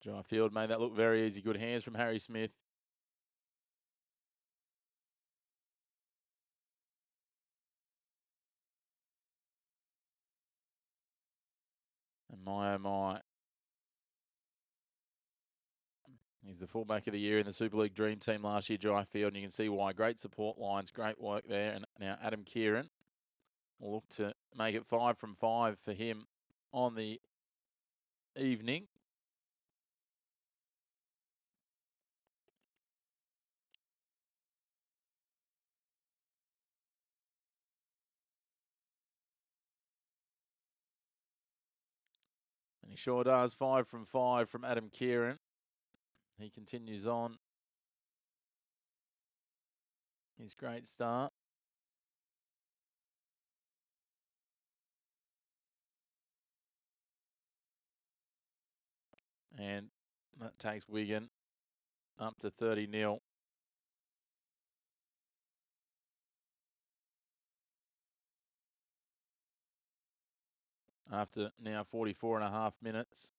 Jai Field made that look very easy. Good hands from Harry Smith. And my, oh my. He's the fullback of the year in the Super League Dream Team last year, Jai Field, and you can see why. Great support lines, great work there. And now Adam Kieran will look to make it 5 from 5 for him on the evening. And he sure does. 5 from 5 from Adam Kieran. He continues on his great start. And that takes Wigan up to 30-0. After now 44 and a half minutes.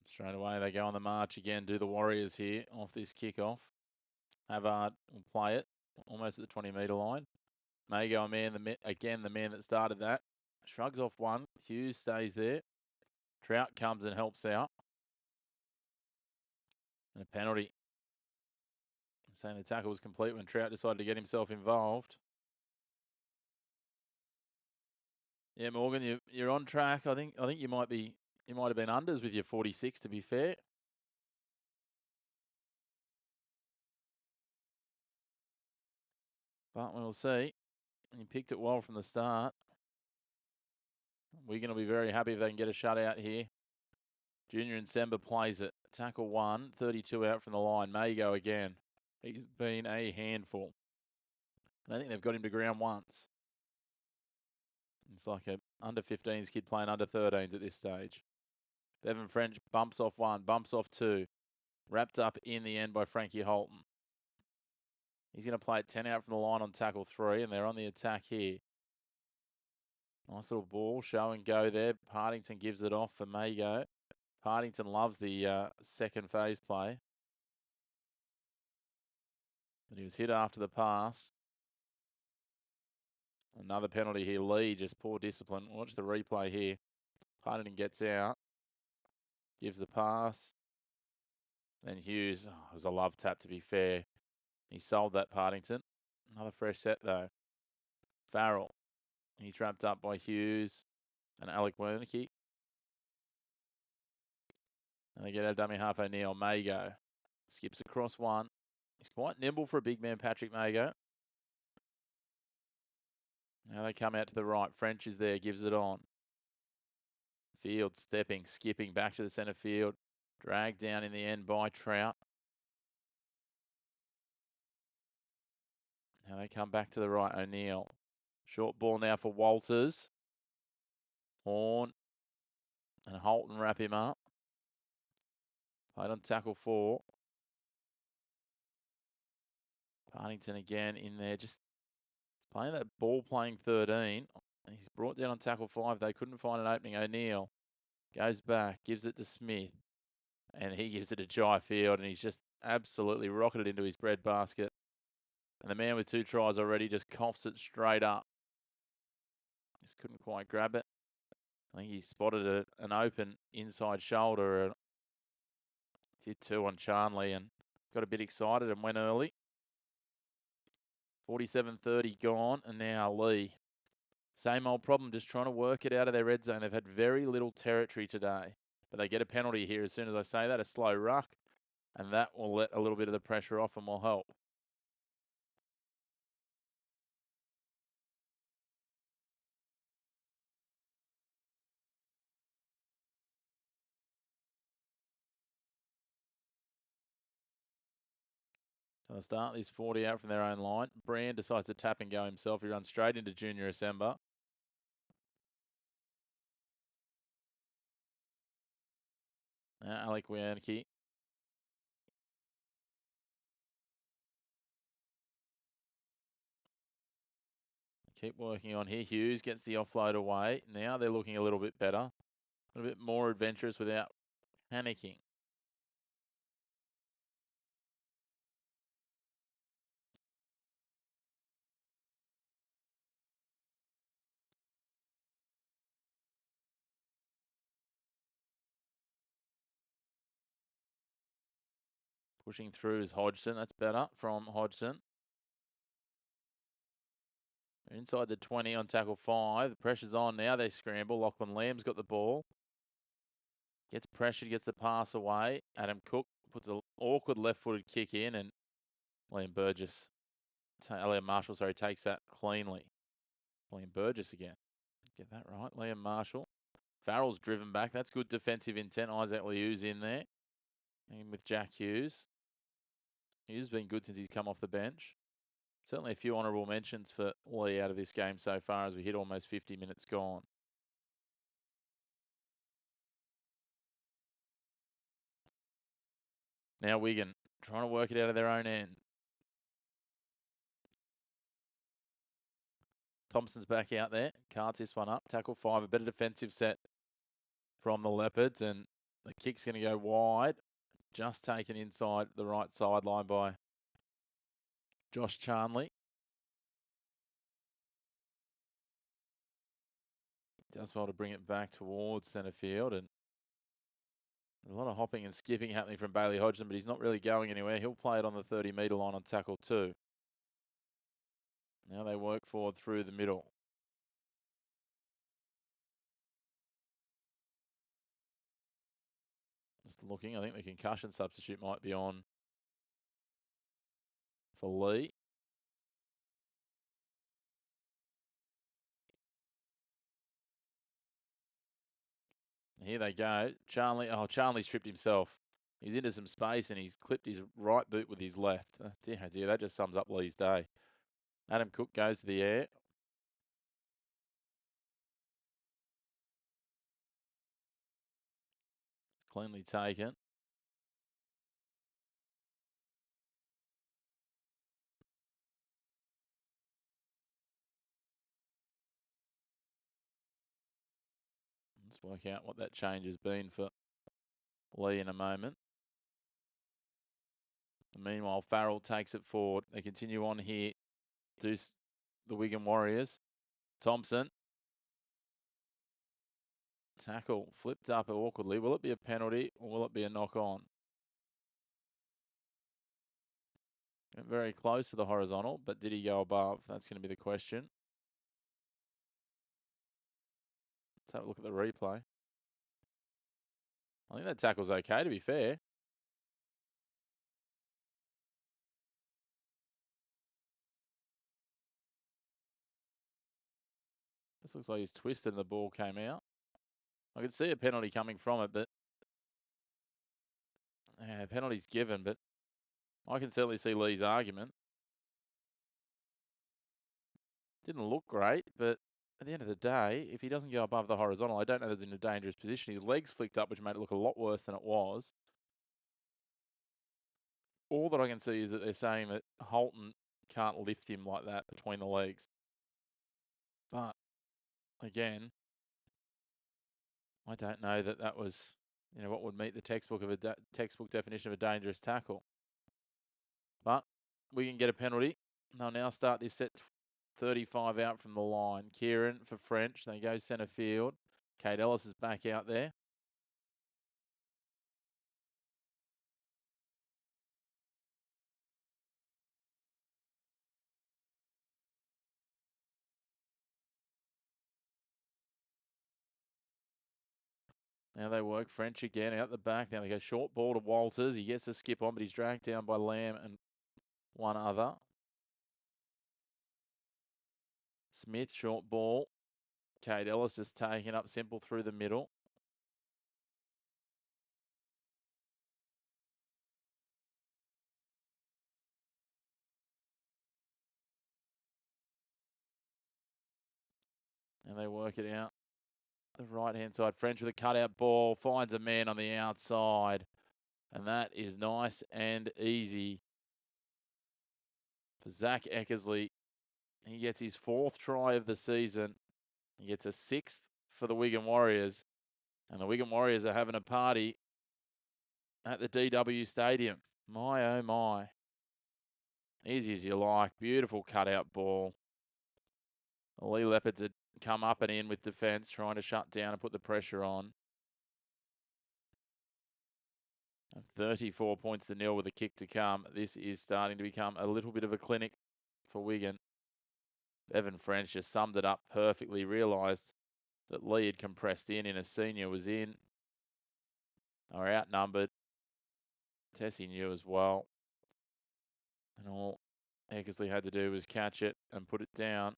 Straight away, they go on the march again. Do the Warriors here off this kickoff. Havard will play it almost at the 20-metre line. Mago, again, the man that started that. Shrugs off one. Hughes stays there. Trout comes and helps out. And a penalty. Saying the tackle was complete when Trout decided to get himself involved. Yeah, Morgan, you're on track. I think you might have been unders with your 46, to be fair. But we'll see. And you picked it well from the start. We're going to be very happy if they can get a shutout here. Junior and Semba plays it. Tackle 1, 32 out from the line. Mago again. He's been a handful. I think they've got him to ground once. It's like a under 15s kid playing under 13s at this stage. Bevan French bumps off one, bumps off two. Wrapped up in the end by Frankie Holton. He's going to play it 10 out from the line on tackle 3, and they're on the attack here. Nice little ball, show and go there. Partington gives it off for Mago. Partington loves the second phase play. But he was hit after the pass. Another penalty here. Leigh, just poor discipline. Watch the replay here. Partington gets out. Gives the pass. Then Hughes. Oh, it was a love tap, to be fair. He sold that, Partington. Another fresh set, though. Farrell. He's wrapped up by Hughes and Alec Wernicke. And they get out dummy half O'Neill. Mago skips across one. He's quite nimble for a big man, Patrick Mago. Now they come out to the right. French is there, gives it on. Field stepping, skipping back to the centre field. Dragged down in the end by Trout. Now they come back to the right. O'Neill. Short ball now for Walters. Horn and Holton wrap him up. Played on tackle 4. Partington again in there, just playing that ball, playing 13. He's brought down on tackle 5. They couldn't find an opening. O'Neill goes back, gives it to Smith, and he gives it to Jai Field, and he's just absolutely rocketed into his breadbasket. And the man with 2 tries already just coughs it straight up. Just couldn't quite grab it. I think he spotted an open inside shoulder. Did 2 on Charnley and got a bit excited and went early. 47-30 gone, and now Leigh. Same old problem, just trying to work it out of their red zone. They've had very little territory today, but they get a penalty here as soon as I say that, a slow ruck, and that will let a little bit of the pressure off and will help. So they'll start this 40 out from their own line. Brand decides to tap and go himself. He runs straight into Junior December. Now Alec Wernicke. Keep working on here. Hughes gets the offload away. Now they're looking a little bit better. A little bit more adventurous without panicking. Pushing through is Hodgson. That's better from Hodgson. They're inside the 20 on tackle 5. The pressure's on now. They scramble. Lachlan Lamb's got the ball. Gets pressured, gets the pass away. Adam Cook puts an awkward left-footed kick in, and Liam Marshall, takes that cleanly. Liam Burgess again. Get that right. Liam Marshall. Farrell's driven back. That's good defensive intent. Isaac Liu's in there. And with Jack Hughes. Hughes has been good since he's come off the bench. Certainly a few honourable mentions for Leigh out of this game so far as we hit almost 50 minutes gone. Now Wigan trying to work it out of their own end. Thompson's back out there. Cards this one up. Tackle 5. A better defensive set from the Leopards. And the kick's going to go wide. Just taken inside the right sideline by Josh Charnley. Does well to bring it back towards centre field. And there's a lot of hopping and skipping happening from Bailey Hodgson, but he's not really going anywhere. He'll play it on the 30-metre line on tackle 2. Now they work forward through the middle. Just looking, I think the concussion substitute might be on for Leigh. Here they go. Charnley's tripped himself. He's into some space and he's clipped his right boot with his left. Oh dear, that just sums up Leigh's day. Adam Cook goes to the air. Cleanly taken. Let's work out what that change has been for Leigh in a moment. And meanwhile, Farrell takes it forward. They continue on here. The Wigan Warriors. Thompson. Tackle flipped up awkwardly. Will it be a penalty or will it be a knock on? Went very close to the horizontal, but did he go above? That's going to be the question. Let's have a look at the replay. I think that tackle's okay, to be fair. This looks like he's twisted and the ball came out. I could see a penalty coming from it, but yeah, penalty's given, but I can certainly see Leigh's argument. Didn't look great, but at the end of the day, if he doesn't go above the horizontal, I don't know that he's in a dangerous position. His legs flicked up, which made it look a lot worse than it was. All that I can see is that they're saying that Holton can't lift him like that between the legs. But again, I don't know that that was, what would meet the textbook of a textbook definition of a dangerous tackle. But we can get a penalty. They'll now start this set 35 out from the line. Kieran for French. They go centre field. Kate Ellis is back out there. Now they work French again out the back. Now they go short ball to Walters. He gets the skip on, but he's dragged down by Lamb and one other. Smith, short ball. Kate Ellis just taking up simple through the middle. And they work it out. The right-hand side. French with a cutout ball. Finds a man on the outside. And that is nice and easy for Zach Eckersley. He gets his 4th try of the season. He gets a 6th for the Wigan Warriors. And the Wigan Warriors are having a party at the DW Stadium. My, oh my. Easy as you like. Beautiful cutout ball. The Leigh Leopards had come up and in with defence, trying to shut down and put the pressure on. And 34 points to nil with a kick to come. This is starting to become a little bit of a clinic for Wigan. Evan French just summed it up perfectly, realised that Leigh had compressed in and a senior was in. They were outnumbered. Tessie knew as well. And all Eckersley had to do was catch it and put it down.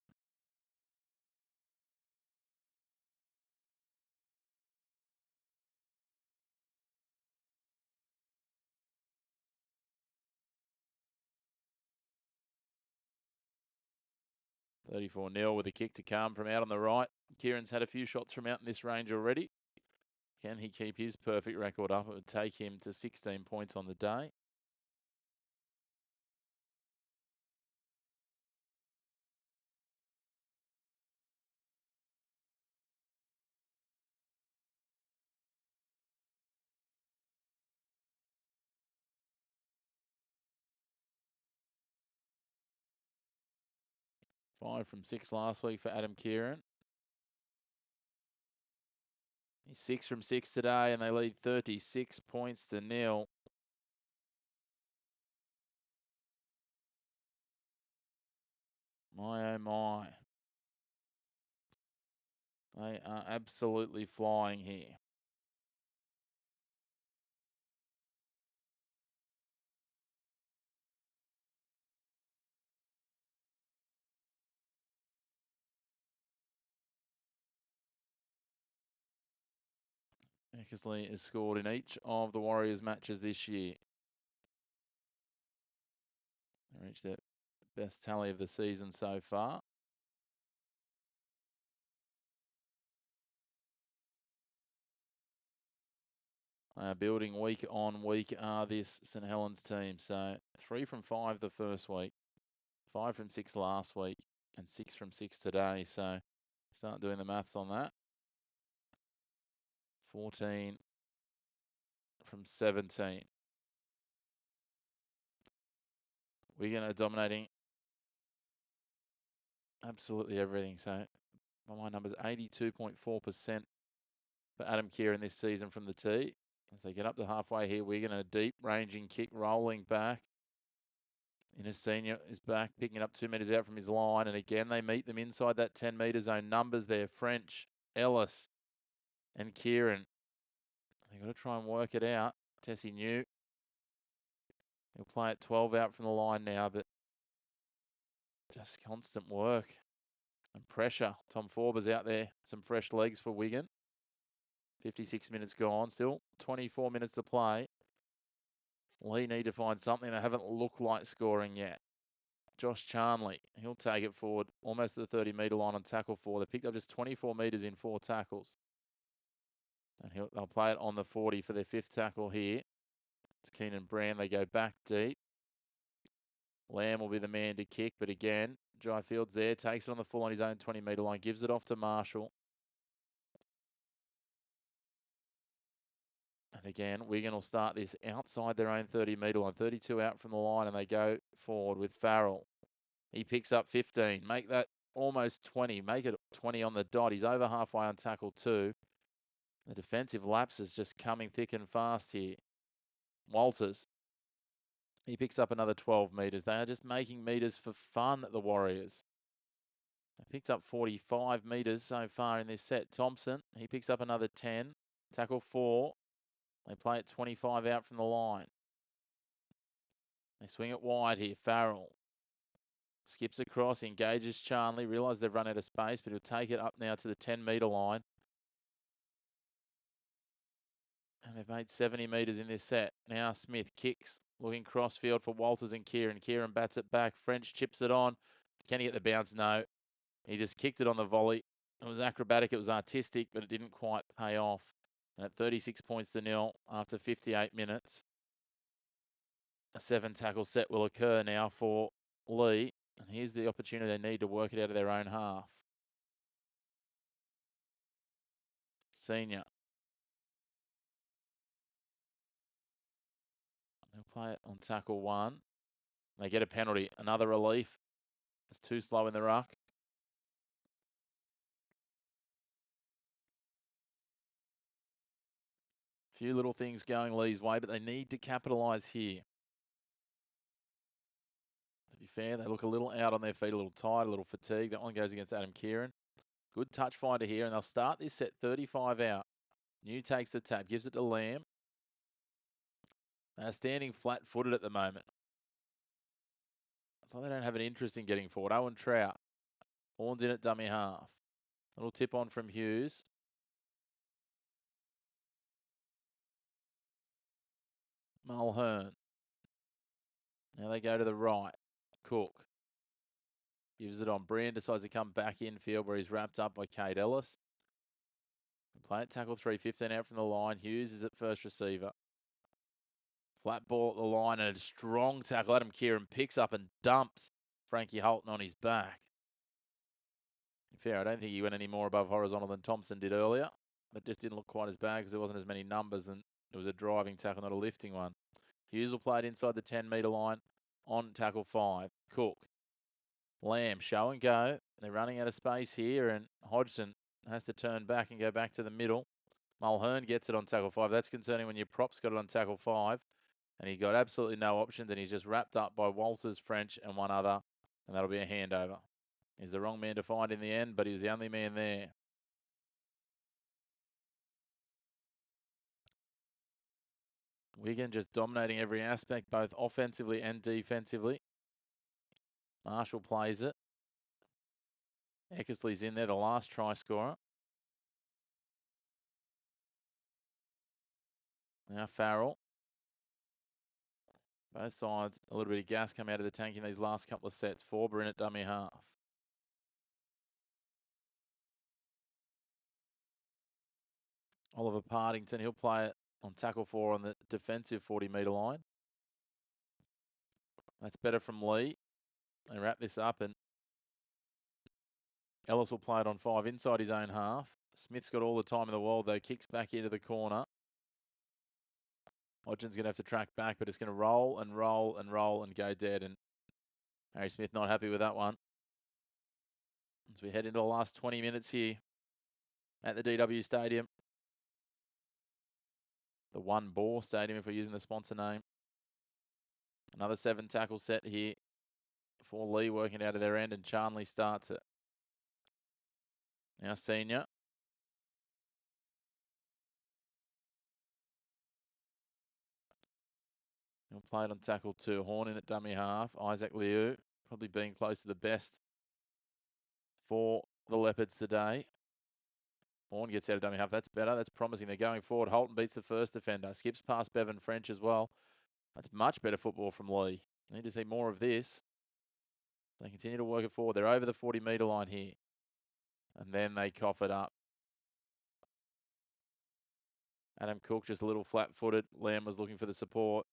$34-0 with a kick to come from out on the right. Kieran's had a few shots from out in this range already. Can he keep his perfect record up? It would take him to 16 points on the day. Five from 6 last week for Adam Kieran. He's 6 from 6 today, and they lead 36 points to nil. My, oh my. They are absolutely flying here. Eckersley has scored in each of the Warriors matches this year. They reached their best tally of the season so far. Building week on week are this St Helens team. So 3 from 5 the first week, 5 from 6 last week, and 6 from 6 today. So start doing the maths on that. 14 from 17. Wigan are dominating absolutely everything. So my number's 82.4% for Adam Kieran this season from the tee. As they get up to halfway here, Wigan a deep ranging kick, rolling back. Inner Senior is back, picking it up 2 metres out from his line. And again, they meet them inside that 10-metre zone. Numbers there, French, Ellis, and Kieran. They've got to try and work it out. Tessie New. He'll play it 12 out from the line now, but just constant work and pressure. Tom Forber's out there. Some fresh legs for Wigan. 56 minutes gone. Still 24 minutes to play. Leigh need to find something. They haven't looked like scoring yet. Josh Charnley, he'll take it forward almost to the 30-metre line on tackle 4. They picked up just 24 metres in 4 tackles. And they'll play it on the 40 for their 5th tackle here. It's Keenan Brand. They go back deep. Lamb will be the man to kick, but again, Dryfield's there, takes it on the full on his own 20-metre line, gives it off to Marshall. And again, Wigan will start this outside their own 30-metre line, 32 out from the line, and they go forward with Farrell. He picks up 15, make that almost 20, make it 20 on the dot. He's over halfway on tackle 2. The defensive lapse is just coming thick and fast here. Walters, he picks up another 12 metres. They are just making metres for fun, the Warriors. They picked up 45 metres so far in this set. Thompson, he picks up another 10. Tackle 4. They play it 25 out from the line. They swing it wide here. Farrell skips across, engages Charnley. Realise they've run out of space, but he'll take it up now to the 10-metre line. And they've made 70 metres in this set. Now Smith kicks, looking crossfield for Walters and Kieran. Kieran bats it back. French chips it on. Can he get the bounce? No. He just kicked it on the volley. It was acrobatic. It was artistic, but it didn't quite pay off. And at 36 points to 0 after 58 minutes, a 7-tackle set will occur now for Leigh. And here's the opportunity they need to work it out of their own half. Senior. They'll play it on tackle 1. They get a penalty. Another relief. It's too slow in the ruck. Few little things going Leigh's way, but they need to capitalise here. To be fair, they look a little out on their feet, a little tired, a little fatigued. That one goes against Adam Kieran. Good touch finder here, and they'll start this set 35 out. New takes the tap, gives it to Lamb. They're standing flat-footed at the moment. So they don't have an interest in getting forward. Owen Trout. Horns in at dummy half. Little tip on from Hughes. Mulhern. Now they go to the right. Cook. Gives it on. Brand decides to come back infield where he's wrapped up by Kate Ellis. Play it tackle 3, 15 out from the line. Hughes is at first receiver. Flat ball at the line and a strong tackle. Adam Kieran picks up and dumps Frankie Holton on his back. Fair, I don't think he went any more above horizontal than Thompson did earlier, but just didn't look quite as bad because there wasn't as many numbers and it was a driving tackle, not a lifting one. Hughes will play it inside the 10-metre line on tackle 5. Cook. Lamb, show and go. They're running out of space here, and Hodgson has to turn back and go back to the middle. Mulhern gets it on tackle 5. That's concerning when your prop's got it on tackle 5. And he got absolutely no options, and he's just wrapped up by Walters, French, and one other. And that'll be a handover. He's the wrong man to find in the end, but he was the only man there. Wigan just dominating every aspect, both offensively and defensively. Marshall plays it. Eckersley's in there, the last try scorer. Now Farrell. Both sides, a little bit of gas come out of the tank in these last couple of sets. Forber in at dummy half. Oliver Partington, he'll play it on tackle 4 on the defensive 40-metre line. That's better from Leigh. They wrap this up, and Ellis will play it on 5 inside his own half. Smith's got all the time in the world, though. Kicks back into the corner. Hodgson's going to have to track back, but it's going to roll and roll and roll and go dead. And Harry Smith not happy with that one. As we head into the last 20 minutes here at the DW Stadium. The One Bore Stadium, if we're using the sponsor name. Another 7 tackle set here for Leigh working out of their end, and Charnley starts it. Now Senior. He'll play it on tackle 2. Horn in at dummy half. Isaac Liu probably being close to the best for the Leopards today. Horn gets out of dummy half. That's better. That's promising. They're going forward. Holton beats the first defender. Skips past Bevan French as well. That's much better football from Leigh. Need to see more of this. They continue to work it forward. They're over the 40-metre line here. And then they cough it up. Adam Cook just a little flat-footed. Lamb was looking for the support.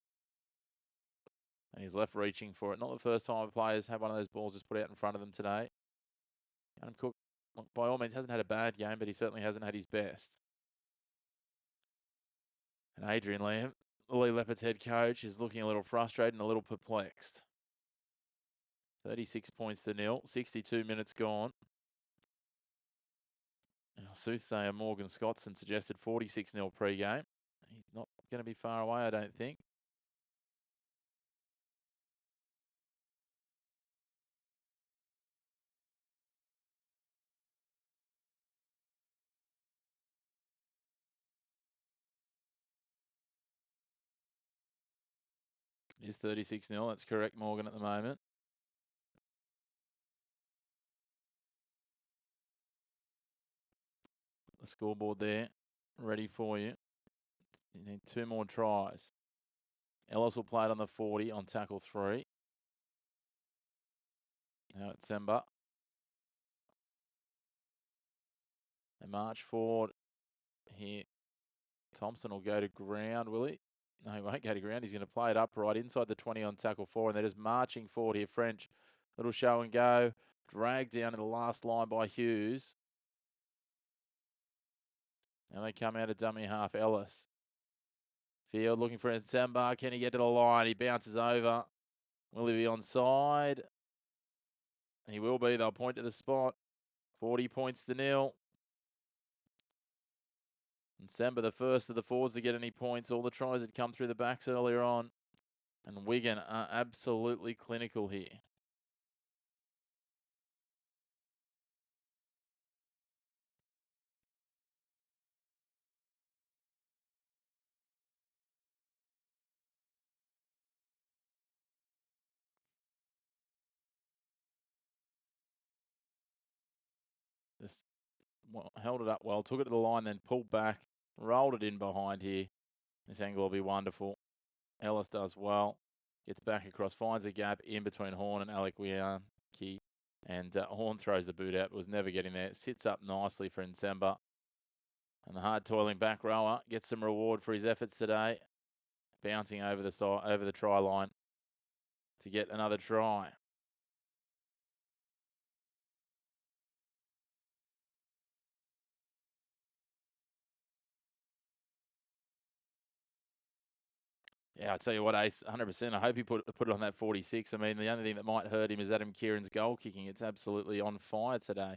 And he's left reaching for it. Not the first time players have one of those balls just put out in front of them today. Adam Cook, by all means, hasn't had a bad game, but he certainly hasn't had his best. And Adrian Lamb, the Leigh Leopards head coach, is looking a little frustrated and a little perplexed. 36 points to 0. 62 minutes gone. Now, soothsayer Morgan Scottson suggested 46-0 pre-game. He's not going to be far away, I don't think. It is 36-0. That's correct, Morgan, at the moment. The scoreboard there, ready for you. You need 2 more tries. Ellis will play it on the 40 on tackle 3. Now it's Semba. They march forward here. Thompson will go to ground, will he? No, he won't go to ground. He's going to play it upright inside the 20 on tackle 4, and they're just marching forward here. French, little show and go. Dragged down in the last line by Hughes. Now they come out of dummy half, Ellis. Field looking for Nsemba. Can he get to the line? He bounces over. Will he be onside? He will be. They'll point to the spot. 40 points to 0. Nsemba, the first of the forwards to get any points. All the tries had come through the backs earlier on. And Wigan are absolutely clinical here. Just held it up well, took it to the line, then pulled back, rolled it in behind here. This angle will be wonderful. Ellis does well, gets back across, finds a gap in between Horn and Alec Wianki, and Horn throws the boot out, but was never getting there. Sits up nicely for Nsemba. And the hard toiling back rower gets some reward for his efforts today, bouncing over the side, over the try line to get another try. Yeah, I tell you what, Ace, 100%. I hope he put it on that 46. I mean, the only thing that might hurt him is Adam Kieran's goal kicking. It's absolutely on fire today.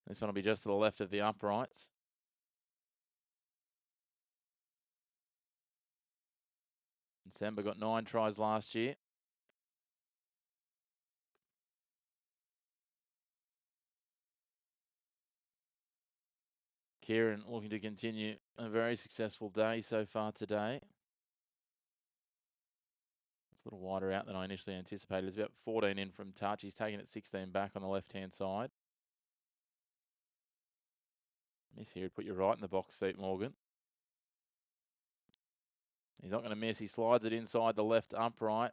This one will be just to the left of the uprights. Nsemba got 9 tries last year. Kieran looking to continue a very successful day so far today. It's a little wider out than I initially anticipated. It's about 14 in from touch. He's taking it 16 back on the left-hand side. Miss here, put you right in the box seat, Morgan. He's not going to miss. He slides it inside the left upright.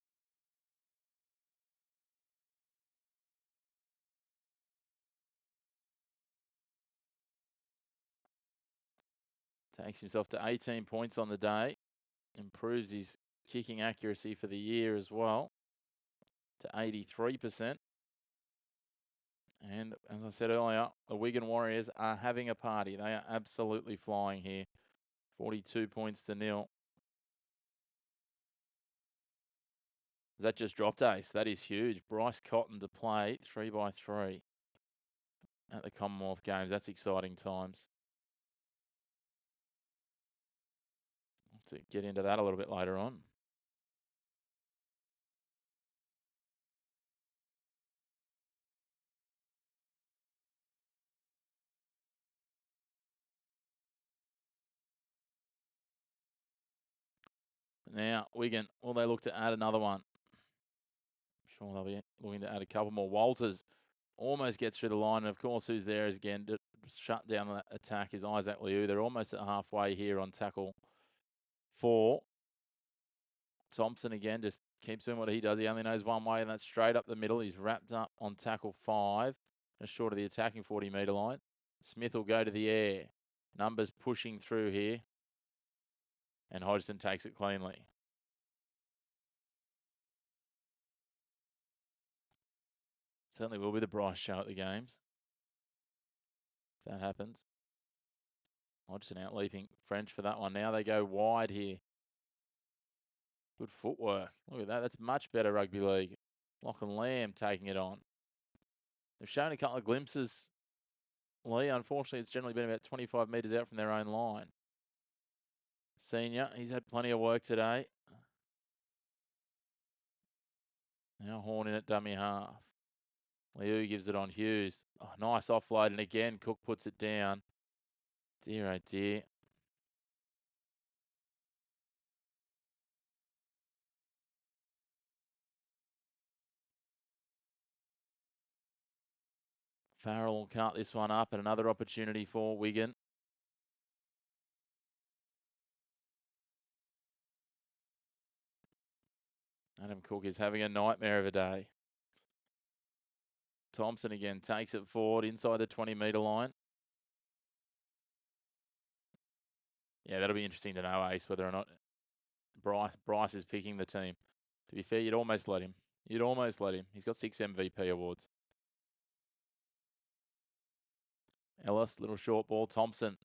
Takes himself to 18 points on the day. Improves his kicking accuracy for the year as well to 83%. And as I said earlier, the Wigan Warriors are having a party. They are absolutely flying here. 42 points to 0. Is that just dropped ace? That is huge. Bryce Cotton to play 3x3 at the Commonwealth Games. That's exciting times. I'll have to get into that a little bit later on. Now, Wigan, will they look to add another one? I'm sure they'll be looking to add a couple more. Walters almost gets through the line. And, of course, who's there is again to shut down that attack is Isaac Liu. They're almost at halfway here on tackle 4. Thompson again just keeps doing what he does. He only knows one way, and that's straight up the middle. He's wrapped up on tackle 5, just short of the attacking 40-metre line. Smith will go to the air. Numbers pushing through here. And Hodgson takes it cleanly. Certainly will be the Bryce show at the games. If that happens. Hodgson out leaping French for that one. Now they go wide here. Good footwork. Look at that. That's much better rugby league. Lachlan Lamb taking it on. They've shown a couple of glimpses. Leigh, unfortunately, it's generally been about 25 metres out from their own line. Senior, he's had plenty of work today. Now Horn in at dummy half. Liu gives it on Hughes. Oh, nice offload, and again, Cook puts it down. Dear, oh dear. Farrell will cut this one up, and another opportunity for Wigan. Adam Cook is having a nightmare of a day. Thompson again takes it forward inside the 20-metre line. Yeah, that'll be interesting to know, Ace, whether or not Bryce is picking the team. To be fair, you'd almost let him. You'd almost let him. He's got 6 MVP awards. Ellis, little short ball. Thompson,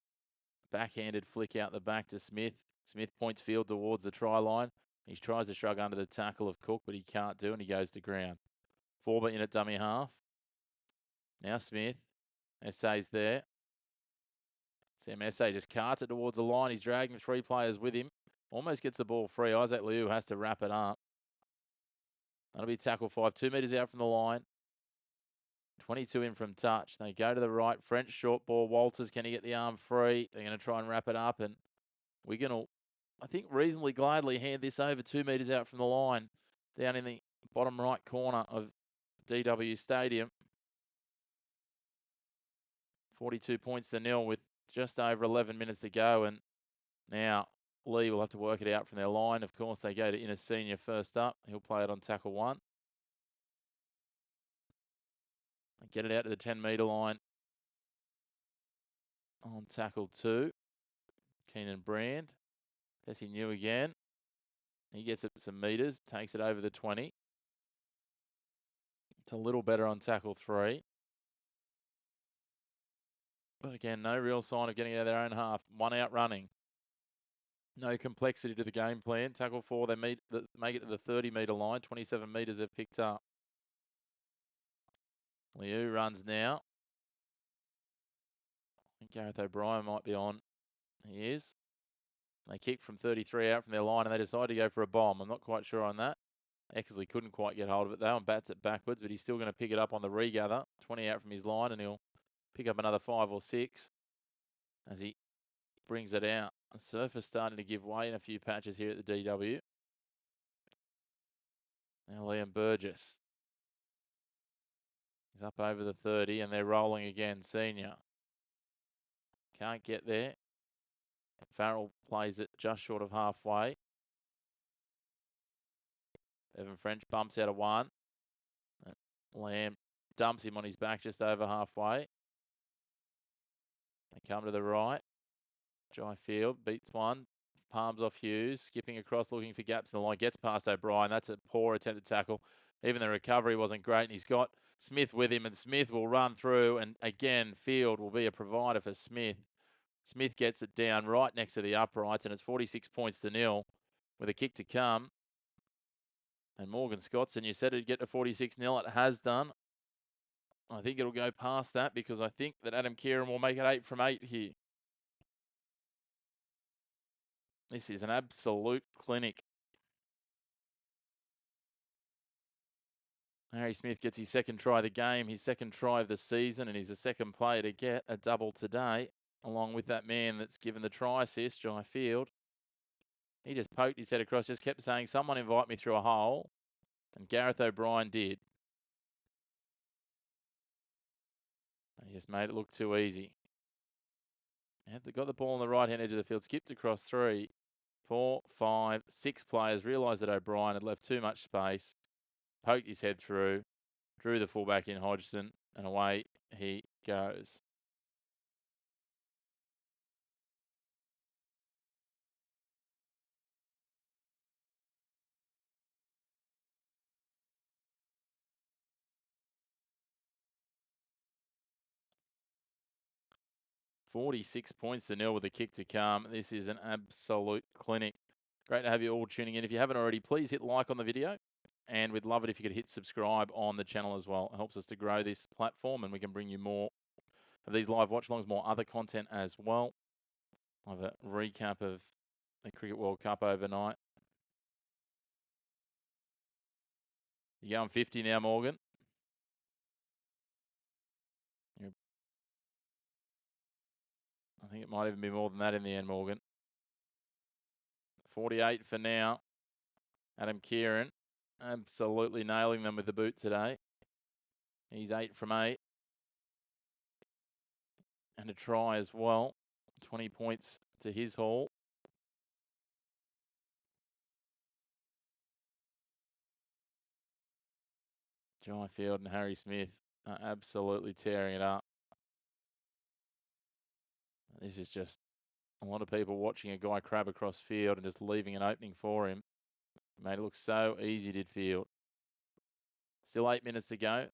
backhanded flick out the back to Smith. Smith points field towards the try line. He tries to shrug under the tackle of Cook, but he can't do, and he goes to ground. Forber in at dummy half. Now Smith. Essay's there. Sam Essay just carts it towards the line. He's dragging 3 players with him. Almost gets the ball free. Isaac Liu has to wrap it up. That'll be tackle 5. 2 metres out from the line. 22 in from touch. They go to the right. French short ball. Walters, can he get the arm free? They're going to try and wrap it up. And Wigan will, I think, reasonably gladly hand this over 2 metres out from the line. Down in the bottom right corner of DW Stadium. 42 points to 0 with just over 11 minutes to go. And now Leigh will have to work it out from their line. Of course, they go to Inner Senior first up. He'll play it on tackle 1. Get it out to the 10-metre line on tackle 2. Keenan Brand. Tessie New again. He gets it some metres, takes it over the 20. It's a little better on tackle 3. But again, no real sign of getting it out of their own half. 1 out running. No complexity to the game plan. Tackle 4, they make it to the 30-metre line. 27 metres they've picked up. Liu runs now. I think Gareth O'Brien might be on. He is. They kick from 33 out from their line, and they decide to go for a bomb. I'm not quite sure on that. Eckersley couldn't quite get hold of it, though, and bats it backwards, but he's still going to pick it up on the regather. 20 out from his line, and he'll pick up another 5 or 6 as he brings it out. The surface starting to give way in a few patches here at the DW. Now Liam Burgess. He's up over the 30, and they're rolling again. Senior. Can't get there. Farrell plays it just short of halfway. Evan French bumps out of 1. Lamb dumps him on his back just over halfway. They come to the right. Jai Field beats one. Palms off Hughes. Skipping across, looking for gaps in the line. Gets past O'Brien. That's a poor attempted tackle. Even the recovery wasn't great. And he's got Smith with him. And Smith will run through. And again, Field will be a provider for Smith. Smith gets it down right next to the uprights. And it's 46 points to 0 with a kick to come. And Morgan Scottson, you said it'd get to 46-0. It has done. I think it'll go past that because I think that Adam Kieran will make it 8 from 8 here. This is an absolute clinic. Harry Smith gets his second try of the game, his second try of the season, and he's the second player to get a double today, along with that man that's given the try assist, Jai Field. He just poked his head across, just kept saying, someone invite me through a hole, and Gareth O'Brien did. And he just made it look too easy. And they got the ball on the right-hand edge of the field, skipped across 3, 4, 5, 6 players, realised that O'Brien had left too much space, poked his head through, drew the fullback in Hodgson, and away he goes. $46 to 0 with a kick to come. This is an absolute clinic. Great to have you all tuning in. If you haven't already, please hit like on the video. And we'd love it if you could hit subscribe on the channel as well. It helps us to grow this platform and we can bring you more of these live watch-alongs, more other content as well. I'll have a recap of the Cricket World Cup overnight. You're going 50 now, Morgan. I think it might even be more than that in the end, Morgan. 48 for now. Adam Kieran absolutely nailing them with the boot today. He's 8 from 8. And a try as well. 20 points to his haul. Jai Field and Harry Smith are absolutely tearing it up. This is just a lot of people watching a guy crab across field and just leaving an opening for him. Made it look so easy, did Field. Still 8 minutes to go.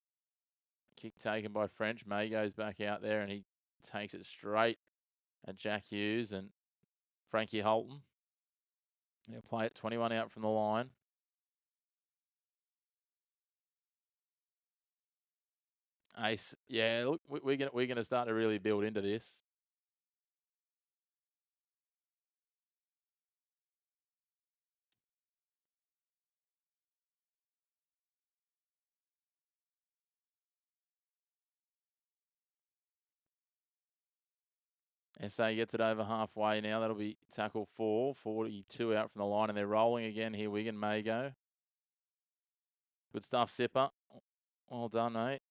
Kick taken by French. May goes back out there and he takes it straight at Jack Hughes and Frankie Holton. He'll play it 21 out from the line. Ace, yeah, look, we're gonna start to really build into this. SA gets it over halfway now. That'll be tackle 4, 42 out from the line, and they're rolling again here. Wigan may go. Good stuff, Sipper. Well done, mate.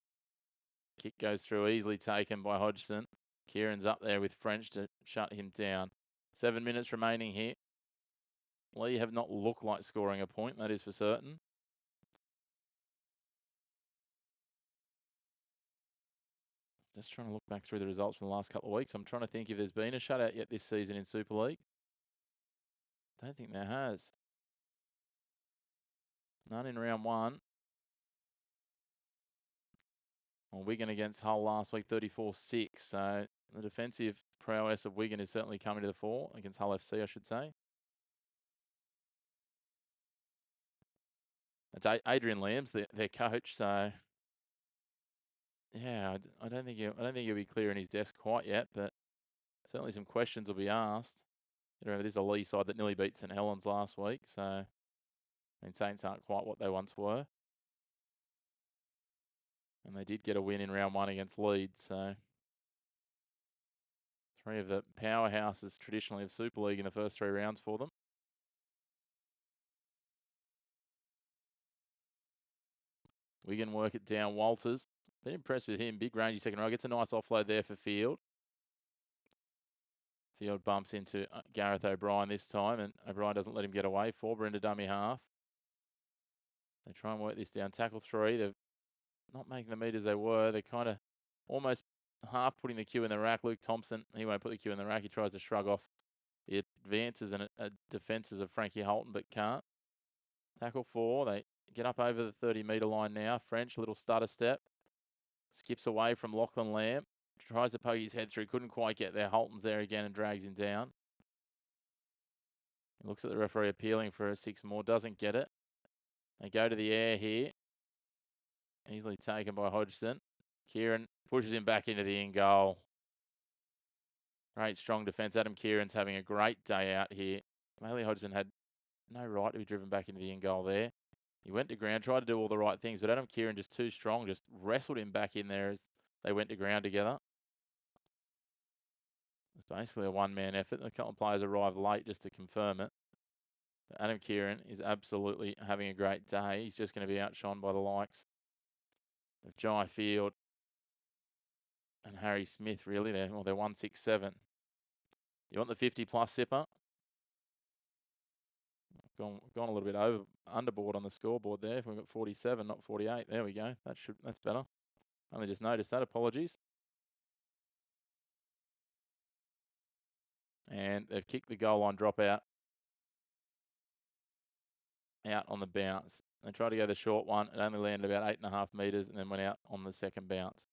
Kick goes through, easily taken by Hodgson. Kieran's up there with French to shut him down. 7 minutes remaining here. Leigh have not looked like scoring a point, that is for certain. Just trying to look back through the results from the last couple of weeks. I'm trying to think if there's been a shutout yet this season in Super League. Don't think there has. None in round 1. Well, Wigan against Hull last week, 34-6. So the defensive prowess of Wigan is certainly coming to the fore against Hull FC, I should say. It's Adrian Lamb's their coach, so yeah, I don't think he'll be clearing his desk quite yet, but certainly some questions will be asked. Remember, this is a Leigh side that nearly beat St Helens last week, so I mean, Saints aren't quite what they once were. And they did get a win in round 1 against Leeds, so 3 of the powerhouses traditionally of Super League in the first 3 rounds for them. Wigan work it down. Walters, been impressed with him. Big rangy second row. Gets a nice offload there for Field. Field bumps into Gareth O'Brien this time, and O'Brien doesn't let him get away. Forber into dummy half. They try and work this down. Tackle 3. They're not making the meters they were. They're kind of almost half putting the cue in the rack. Luke Thompson, he won't put the cue in the rack. He tries to shrug off He advances and defences of Frankie Holton, but can't. Tackle 4. They get up over the 30-metre line now. French, little stutter step. Skips away from Lachlan Lamb. Tries to poke his head through. Couldn't quite get there. Holton's there again and drags him down. He looks at the referee appealing for a 6 more. Doesn't get it. They go to the air here. Easily taken by Hodgson. Kieran pushes him back into the in goal. Great strong defence. Adam Kieran's having a great day out here. Leigh Hodgson had no right to be driven back into the in goal there. He went to ground, tried to do all the right things, but Adam Kieran just too strong, just wrestled him back in there as they went to ground together. It's basically a one-man effort. A couple of players arrived late just to confirm it. But Adam Kieran is absolutely having a great day. He's just going to be outshone by the likes of Jai Field and Harry Smith, really. They're 167. You want the 50-plus sipper? Gone a little bit underboard on the scoreboard there. We've got 47, not 48. There we go. That's better. Only just noticed that. Apologies. And they've kicked the goal line dropout out on the bounce. They tried to go the short one. It only landed about 8.5 metres and then went out on the second bounce.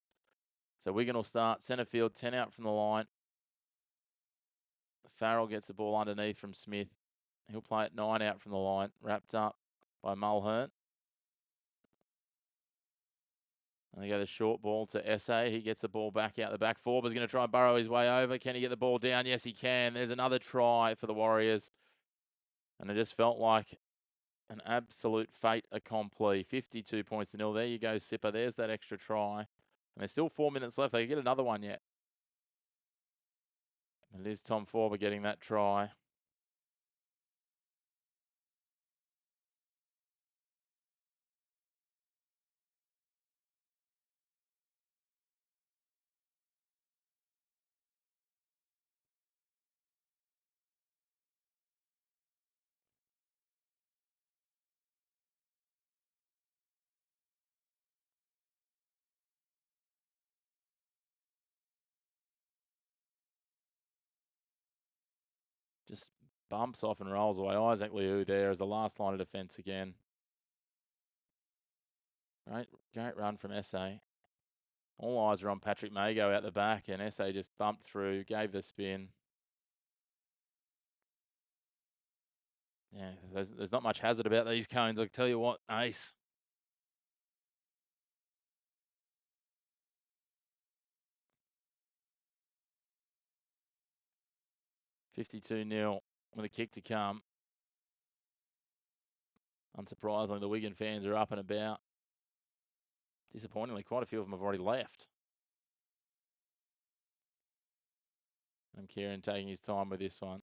So Wigan will start centre field, 10 out from the line. Farrell gets the ball underneath from Smith. He'll play it 9 out from the line, wrapped up by Mulhern. And they go the short ball to Essay. He gets the ball back out the back. Forber's going to try and burrow his way over. Can he get the ball down? Yes, he can. There's another try for the Warriors. And it just felt like an absolute fait accompli. 52 points to nil. There you go, Sipper. There's that extra try. And there's still 4 minutes left. They can get another one yet. And it is Tom Forber getting that try. Just bumps off and rolls away. Isaac Liu there as the last line of defence again. Great run from Essay. All eyes are on Patrick Mago out the back, and Essay just bumped through, gave the spin. Yeah, there's not much hazard about these cones. I'll tell you what, ace. $52-0 with a kick to come. Unsurprisingly, the Wigan fans are up and about. Disappointingly, quite a few of them have already left. And Kieran taking his time with this one.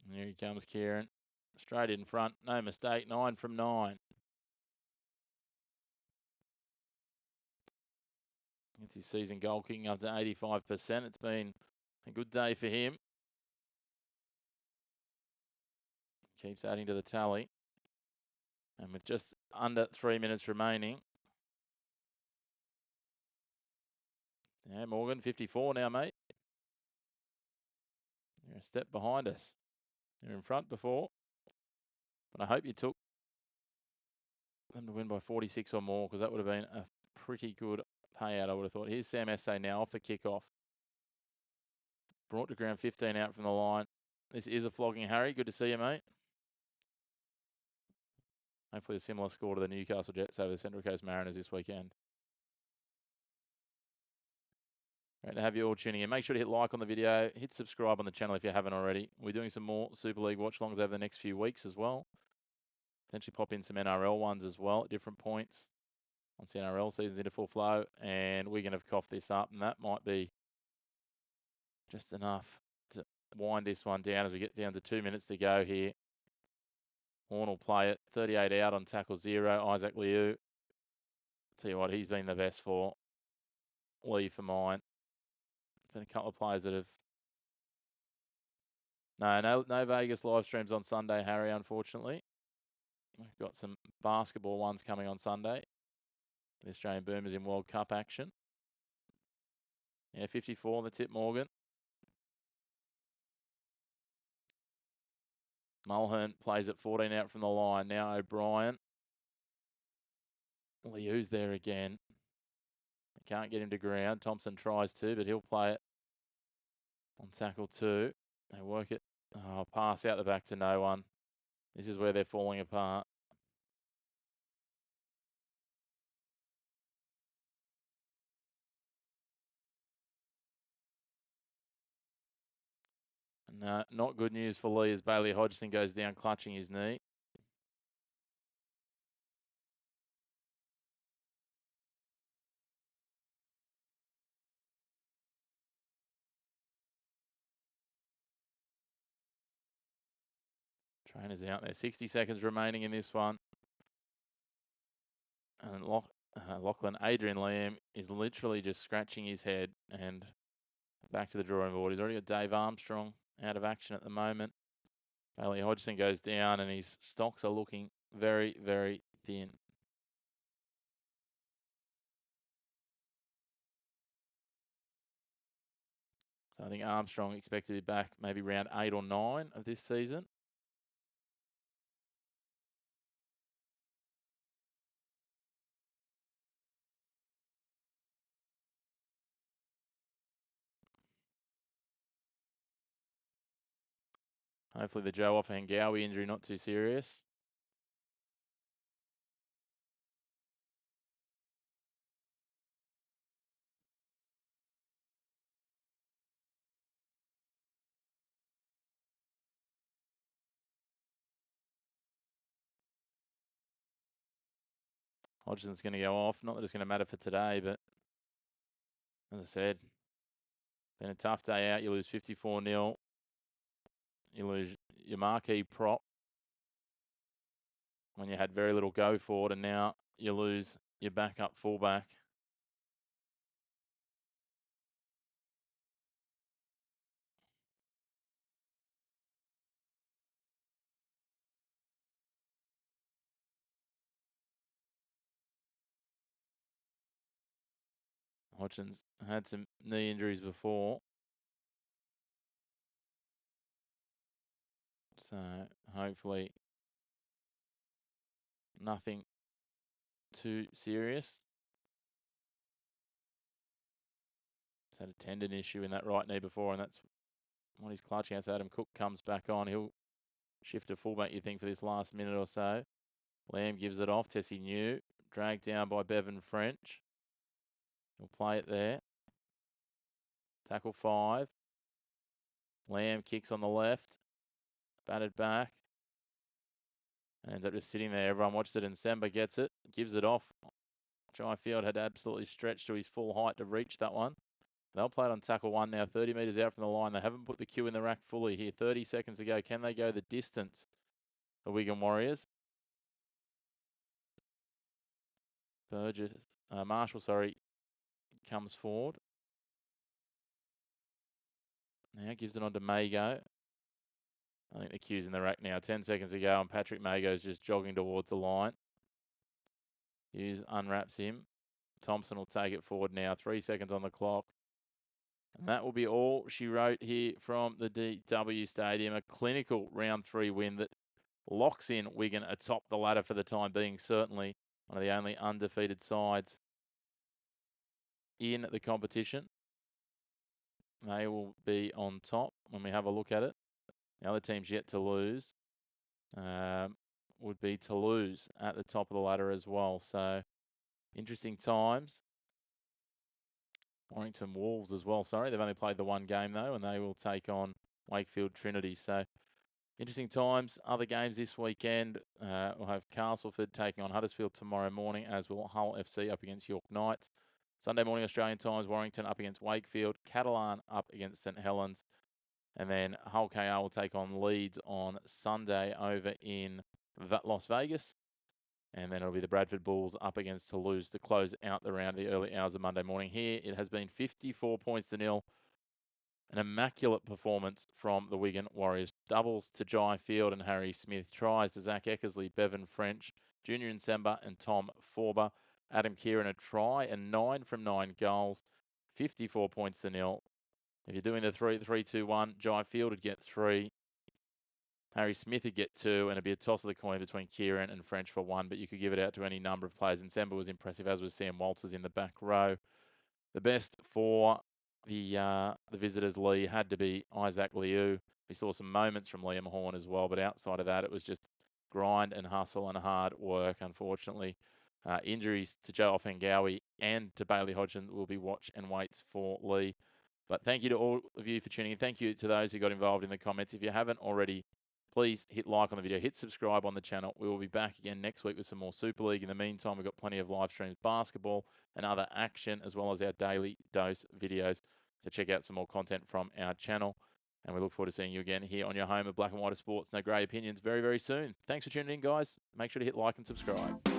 And here he comes, Kieran. Straight in front, no mistake, 9 from 9. It's his season goal kicking up to 85%. It's been a good day for him. Keeps adding to the tally. And with just under 3 minutes remaining. Yeah, Morgan, 54 now, mate. You're a step behind us. You're in front before. But I hope you took them to win by 46 or more, because that would have been a pretty good payout, I would have thought. Here's Sam Essay now off the kickoff. Brought to ground, 15 out from the line. This is a flogging, Harry. Good to see you, mate. Hopefully a similar score to the Newcastle Jets over the Central Coast Mariners this weekend. Great to have you all tuning in. Make sure to hit like on the video. Hit subscribe on the channel if you haven't already. We're doing some more Super League watch-alongs over the next few weeks as well. Potentially pop in some NRL ones as well at different points. Once the NRL season's into full flow. And we're going to cough this up. And that might be just enough to wind this one down as we get down to 2 minutes to go here. Horn will play it. 38 out on tackle 0. Isaac Liu. Tell you what, he's been the best for Leigh for mine. Been a couple of players that have... No Vegas live streams on Sunday, Harry, unfortunately. We've got some basketball ones coming on Sunday. The Australian Boomers in World Cup action. Yeah, 54 on the tip, Morgan. Mulhern plays at 14 out from the line. Now O'Brien. Liu's there again. Can't get him to ground. Thompson tries to, but he'll play it on tackle 2. They work it. Oh, pass out the back to no one. This is where they're falling apart. No, not good news for Leigh as Bailey Hodgson goes down clutching his knee. Trainers out there. 60 seconds remaining in this one. And Lachlan Adrian Lamb is literally just scratching his head and back to the drawing board. He's already got Dave Armstrong out of action at the moment. Bailey Hodgson goes down and his stocks are looking very, very thin. So I think Armstrong expected to be back maybe round 8 or 9 of this season. Hopefully the Joe Offahengawi injury not too serious. Hodgson's going to go off. Not that it's going to matter for today, but as I said, been a tough day out. You lose 54-0. You lose your marquee prop when you had very little go forward, and now you lose your backup fullback. Hodgson's had some knee injuries before. So hopefully nothing too serious. He's had a tendon issue in that right knee before, and that's what he's clutching. As Adam Cook comes back on, he'll shift to fullback, you think, for this last minute or so. Lamb gives it off. Tessie New, dragged down by Bevan French. He'll play it there. Tackle 5. Lamb kicks on the left. Batted back. And ends up just sitting there. Everyone watched it, and Semba gets it. Gives it off. Jai Field had absolutely stretched to his full height to reach that one. They'll play it on tackle 1 now. 30 metres out from the line. They haven't put the cue in the rack fully here. 30 seconds to go. Can they go the distance? The Wigan Warriors. Marshall, comes forward. Now gives it on to Mago. I think the cue's in the rack now. 10 seconds to go, and Patrick Mago's just jogging towards the line. Hughes unwraps him. Thompson will take it forward now. 3 seconds on the clock. And that will be all she wrote here from the DW Stadium. A clinical round 3 win that locks in Wigan atop the ladder for the time being. Certainly one of the only undefeated sides in the competition. They will be on top when we have a look at it. The other teams yet to lose would be Toulouse at the top of the ladder as well. So interesting times. Warrington Wolves as well. They've only played the one game though, and they will take on Wakefield Trinity. So interesting times. Other games this weekend. We'll have Castleford taking on Huddersfield tomorrow morning, as will Hull FC up against York Knights. Sunday morning Australian times, Warrington up against Wakefield, Catalan up against St Helens, and then Hull KR will take on Leeds on Sunday over in Las Vegas. And then it'll be the Bradford Bulls up against Toulouse to close out the round the early hours of Monday morning. Here it has been 54 points to nil. An immaculate performance from the Wigan Warriors. Doubles to Jai Field and Harry Smith. Tries to Zach Eckersley, Bevan French, Junior Nsemba and Tom Forber. Adam Kieran a try and 9 from 9 goals. 54 points to nil. If you're doing the 3-3-2-1, Jai Field would get 3. Harry Smith would get 2, and it'd be a toss of the coin between Kieran and French for 1, but you could give it out to any number of players. Nsemba was impressive, as was Sam Walters in the back row. The best for the visitors, Lee, had to be Isaac Liu. We saw some moments from Liam Horn as well, but outside of that, it was just grind and hustle and hard work, unfortunately. Injuries to Joe Offengawi and to Bailey Hodgson will be watch and waits for Lee. But thank you to all of you for tuning in. Thank you to those who got involved in the comments. If you haven't already, please hit like on the video, hit subscribe on the channel. We will be back again next week with some more Super League. In the meantime, we've got plenty of live streams, basketball and other action, as well as our daily dose videos. So check out some more content from our channel. And we look forward to seeing you again here on your home of Black and White Sports. No grey opinions very, very soon. Thanks for tuning in, guys. Make sure to hit like and subscribe.